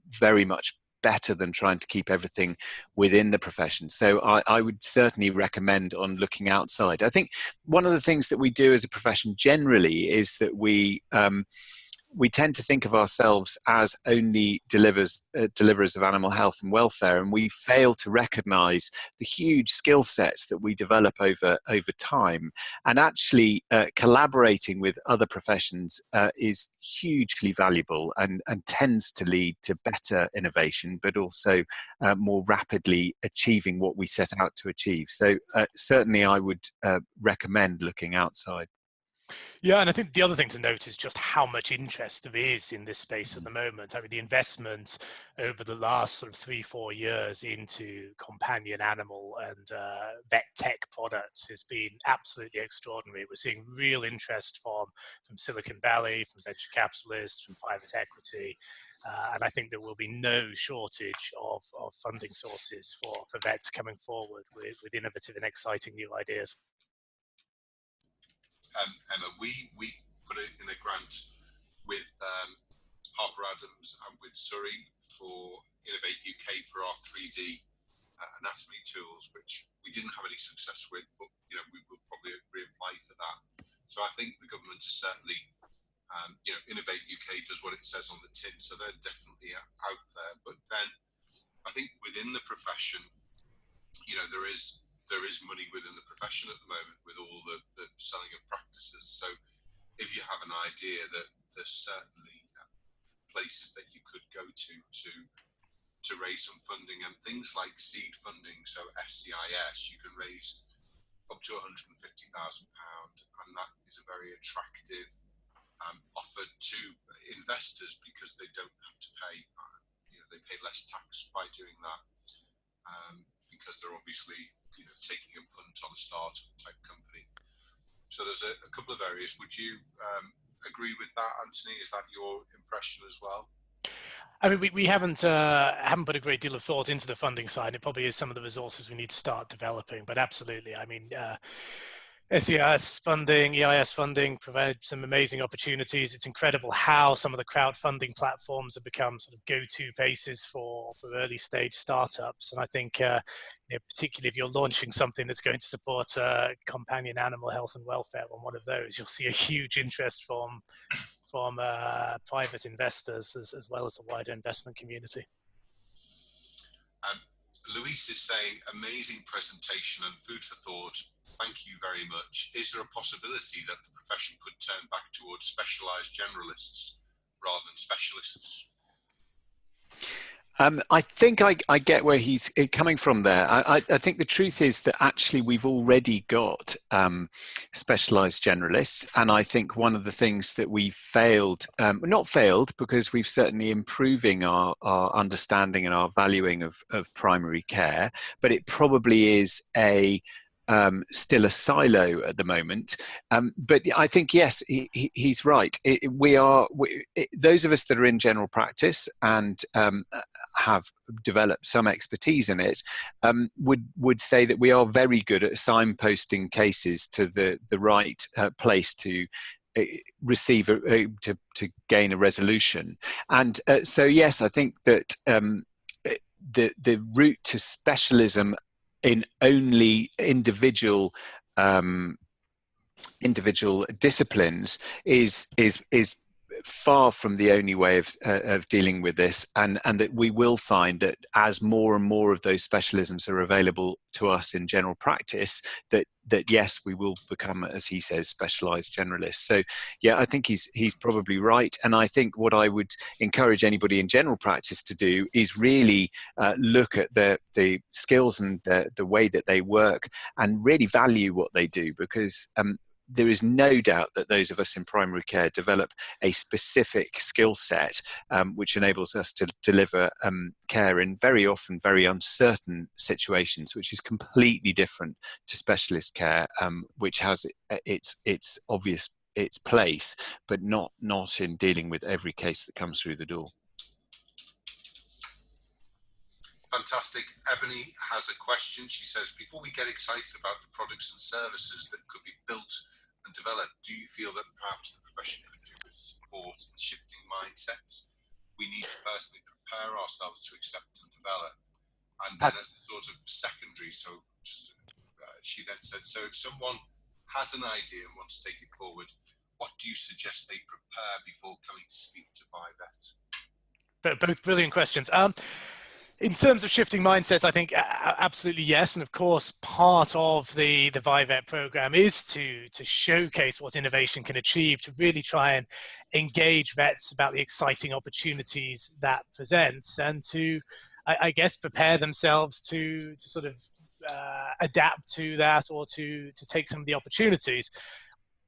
[SPEAKER 3] very much better than trying to keep everything within the profession. So I would certainly recommend on looking outside. I think one of the things that we do as a profession generally is that we tend to think of ourselves as only deliverers of animal health and welfare, and we fail to recognize the huge skill sets that we develop over time. And actually collaborating with other professions is hugely valuable and tends to lead to better innovation, but also more rapidly achieving what we set out to achieve. So certainly I would recommend looking outside.
[SPEAKER 2] Yeah, and I think the other thing to note is just how much interest there is in this space at the moment. I mean, the investment over the last sort of 3-4 years into companion animal and vet tech products has been absolutely extraordinary. We're seeing real interest from Silicon Valley, from venture capitalists, from private equity. And I think there will be no shortage of funding sources for vets coming forward with innovative and exciting new ideas.
[SPEAKER 1] Emma, we put it in a grant with Harper Adams and with Surrey for Innovate UK for our 3D anatomy tools, which we didn't have any success with, but you know, we will probably reapply for that. So I think the government is certainly, you know, Innovate UK does what it says on the tin, so they're definitely out there. But then I think within the profession, you know, there is there is money within the profession at the moment with all the selling of practices. So if you have an idea that there's certainly places that you could go to raise some funding, and things like seed funding, so SCIS, you can raise up to £150,000, and that is a very attractive offer to investors because they don't have to pay, they pay less tax by doing that, because they're obviously taking a punt on a startup type company. So there's a couple of areas. Would you agree with that, Anthony? Is that your impression as well?
[SPEAKER 2] I mean, we haven't put a great deal of thought into the funding side. It probably is some of the resources we need to start developing, but absolutely. I mean, SEIS funding, EIS funding provide some amazing opportunities. It's incredible how some of the crowdfunding platforms have become sort of go-to bases for early stage startups. And I think, particularly if you're launching something that's going to support companion animal health and welfare on one of those, you'll see a huge interest from private investors as well as the wider investment community.
[SPEAKER 1] Luis is saying, amazing presentation and food for thought. Thank you very much. Is there a possibility that the profession could turn back towards specialised generalists rather than specialists?
[SPEAKER 3] I think I get where he's coming from there. I think the truth is that actually we've already got specialised generalists, and I think one of the things that we failed, not failed because we've certainly improving our understanding and our valuing of primary care, but it probably is still a silo at the moment. But I think, yes, he's right. Those of us that are in general practice and have developed some expertise in it would say that we are very good at signposting cases to the right place to receive to gain a resolution. And so, yes, I think that the route to specialism in only individual disciplines is far from the only way of dealing with this, and that we will find that as more and more of those specialisms are available to us in general practice, that yes, we will become, as he says, specialized generalists. So yeah, I think he's probably right, and I think what I would encourage anybody in general practice to do is really look at the skills and the way that they work and really value what they do, because there is no doubt that those of us in primary care develop a specific skill set which enables us to deliver care in very often very uncertain situations, which is completely different to specialist care, which has its obvious place, but not in dealing with every case that comes through the door.
[SPEAKER 1] Fantastic. Ebony has a question. She says, before we get excited about the products and services that could be built and developed, do you feel that perhaps the profession could do with support in shifting mindsets? We need to personally prepare ourselves to accept and develop. And then as a sort of secondary, so just she then said, so if someone has an idea and wants to take it forward, what do you suggest they prepare before coming to speak to VIVE?
[SPEAKER 2] Both brilliant questions. In terms of shifting mindsets, I think absolutely yes. And of course, part of the VIVE program is to showcase what innovation can achieve, to really try and engage vets about the exciting opportunities that presents, and to, I guess, prepare themselves to sort of adapt to that, or to take some of the opportunities.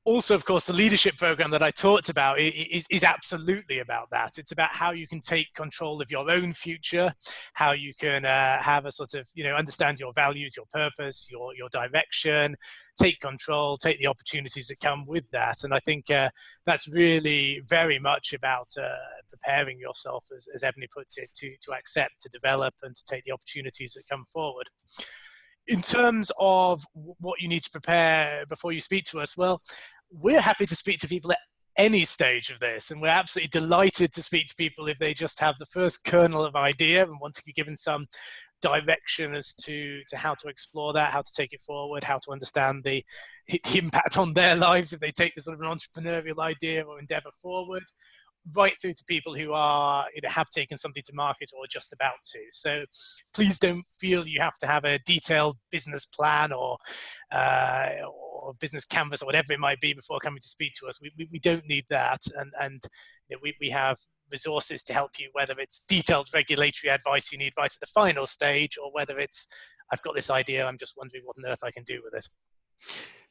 [SPEAKER 2] Also, of course, the leadership program that I talked about is absolutely about that. It's about how you can take control of your own future, how you can have a sort of, understand your values, your purpose, your direction, take control, take the opportunities that come with that. And I think that's really very much about preparing yourself, as Ebony puts it, to accept, to develop, and to take the opportunities that come forward. In terms of what you need to prepare before you speak to us, well, we're happy to speak to people at any stage of this, and we're absolutely delighted to speak to people if they just have the first kernel of idea and want to be given some direction as to how to explore that, how to take it forward, how to understand the impact on their lives if they take this sort of an entrepreneurial idea or endeavor forward. right through to people who are, have taken something to market or just about to. So please don't feel you have to have a detailed business plan or business canvas or whatever it might be before coming to speak to us. We don't need that, and we have resources to help you, whether it's detailed regulatory advice you need right at the final stage, or whether it's, I've got this idea, I'm just wondering what on earth I can do with it.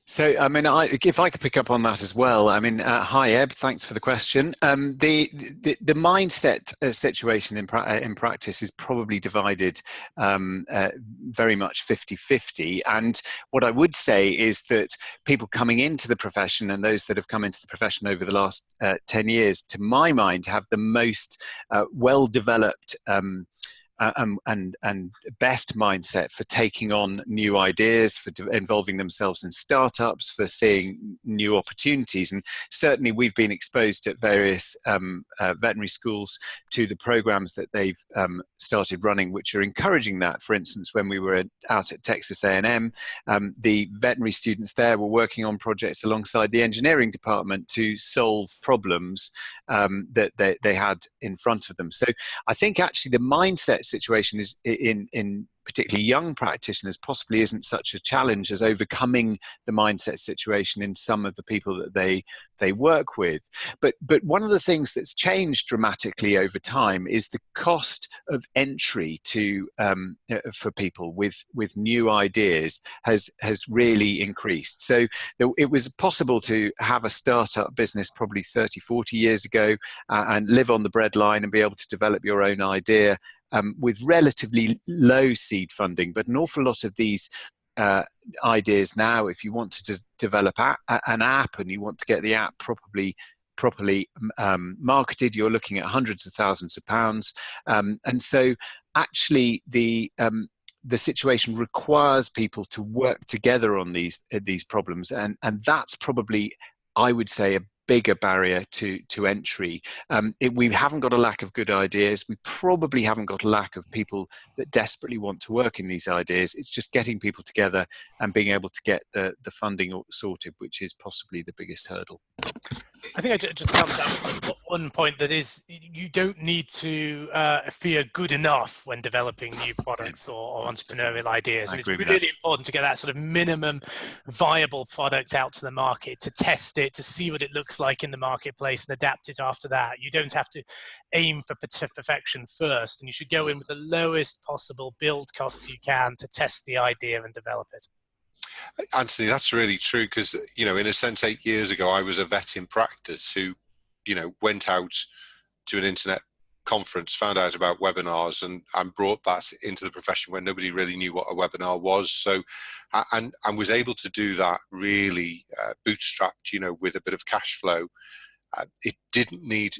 [SPEAKER 3] So, I mean, if I could pick up on that as well, I mean, hi Eb, thanks for the question. The mindset situation in practice is probably divided very much 50-50. And what I would say is that people coming into the profession and those that have come into the profession over the last 10 years, to my mind, have the most well-developed and best mindset for taking on new ideas, for involving themselves in startups, for seeing new opportunities. And certainly we've been exposed at various veterinary schools to the programs that they've started running, which are encouraging that. For instance, when we were out at Texas A&M, the veterinary students there were working on projects alongside the engineering department to solve problems that they had in front of them. So I think actually the mindset situation is in particularly young practitioners possibly isn't such a challenge as overcoming the mindset situation in some of the people that they work with. But one of the things that's changed dramatically over time is the cost of entry to for people with new ideas has really increased. So it was possible to have a startup business probably 30-40 years ago and live on the breadline and be able to develop your own idea with relatively low seed funding. But an awful lot of these ideas now, if you want to develop an app and you want to get the app properly marketed, you're looking at hundreds of thousands of pounds. And so actually the situation requires people to work together on these problems. And that's probably, I would say, a bigger barrier to entry. We haven't got a lack of good ideas. We probably haven't got a lack of people that desperately want to work in these ideas. It's just getting people together and being able to get the funding sorted, which is possibly the biggest hurdle.
[SPEAKER 2] I think I just come down one point, that is, you don't need to fear good enough when developing new products or entrepreneurial ideas. And it's really important to get that sort of minimum viable product out to the market, to test it, to see what it looks like in the marketplace and adapt it after that. You don't have to aim for perfection first, and you should go in with the lowest possible build cost you can to test the idea and develop it.
[SPEAKER 1] Anthony, that's really true, because, in a sense, 8 years ago, I was a vet in practice who, went out to an internet conference, found out about webinars and brought that into the profession when nobody really knew what a webinar was. So, and was able to do that really bootstrapped, with a bit of cash flow. It didn't need,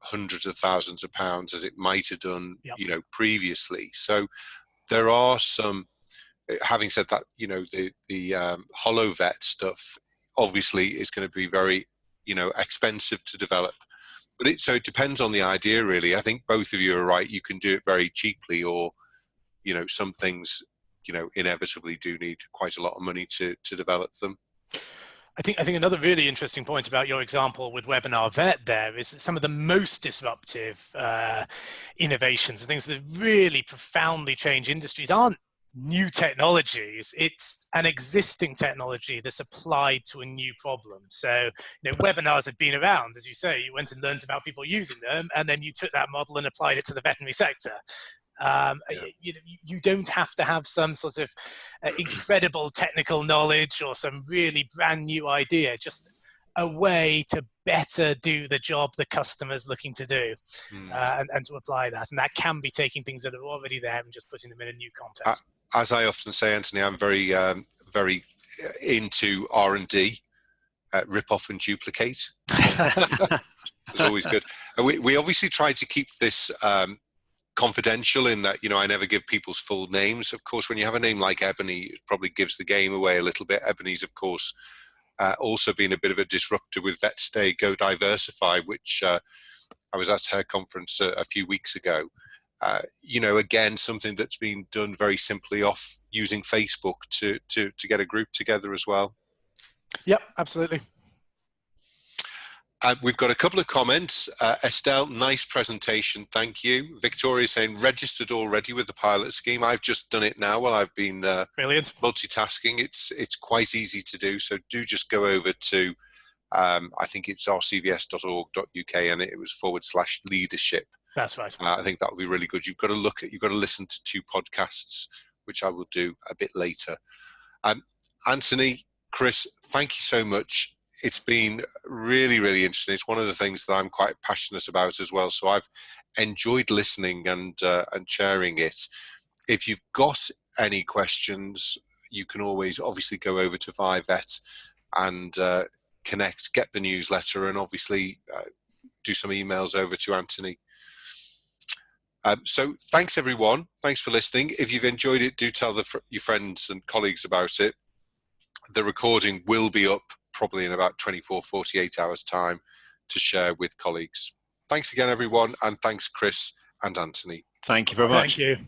[SPEAKER 1] hundreds of thousands of pounds as it might have done,
[SPEAKER 2] Yep.
[SPEAKER 1] Previously. So there are some. Having said that, the hollow vet stuff obviously is going to be very, expensive to develop. But it depends on the idea, really. I think both of you are right. You can do it very cheaply, or, some things, inevitably do need quite a lot of money to develop them.
[SPEAKER 2] I think another really interesting point about your example with Webinar Vet there is that some of the most disruptive innovations and things that really profoundly change industries aren't new technologies. It's an existing technology that's applied to a new problem. So, webinars have been around, as you say. You went and learned about people using them, and then you took that model and applied it to the veterinary sector. You don't have to have some sort of incredible technical knowledge or some really brand new idea, just a way to better do the job the customer's looking to do, and to apply that. And that can be taking things that are already there and just putting them in a new context.
[SPEAKER 1] As I often say, Anthony, I'm very, very into R&D, rip off and duplicate. It's always good. And we obviously try to keep this confidential in that, I never give people's full names. Of course, when you have a name like Ebony, it probably gives the game away a little bit. Ebony's, of course, also been a bit of a disruptor with VetStay Go Diversify, which I was at her conference a few weeks ago. Again, something that's been done very simply off using Facebook to get a group together as well.
[SPEAKER 2] Yep, absolutely.
[SPEAKER 1] We've got a couple of comments. Estelle, nice presentation, thank you. Victoria saying, registered already with the pilot scheme. I've just done it now while I've been
[SPEAKER 2] Brilliant.
[SPEAKER 1] multitasking. It's quite easy to do, so do just go over to, I think it's rcvs.org.uk, and it was /leadership.
[SPEAKER 2] That's right.
[SPEAKER 1] I think that would be really good. You've got to listen to 2 podcasts, which I will do a bit later. Anthony, Chris, thank you so much. It's been really, really interesting. It's one of the things that I'm quite passionate about as well. So I've enjoyed listening and sharing it. If you've got any questions, you can always obviously go over to VIVE Vet and connect, get the newsletter, and obviously do some emails over to Anthony. So thanks everyone. Thanks for listening. If you've enjoyed it, do tell your friends and colleagues about it. The recording will be up probably in about 24, 48 hours time to share with colleagues. Thanks again, everyone. And thanks, Chris and Anthony.
[SPEAKER 3] Thank you very much.
[SPEAKER 2] Thank you.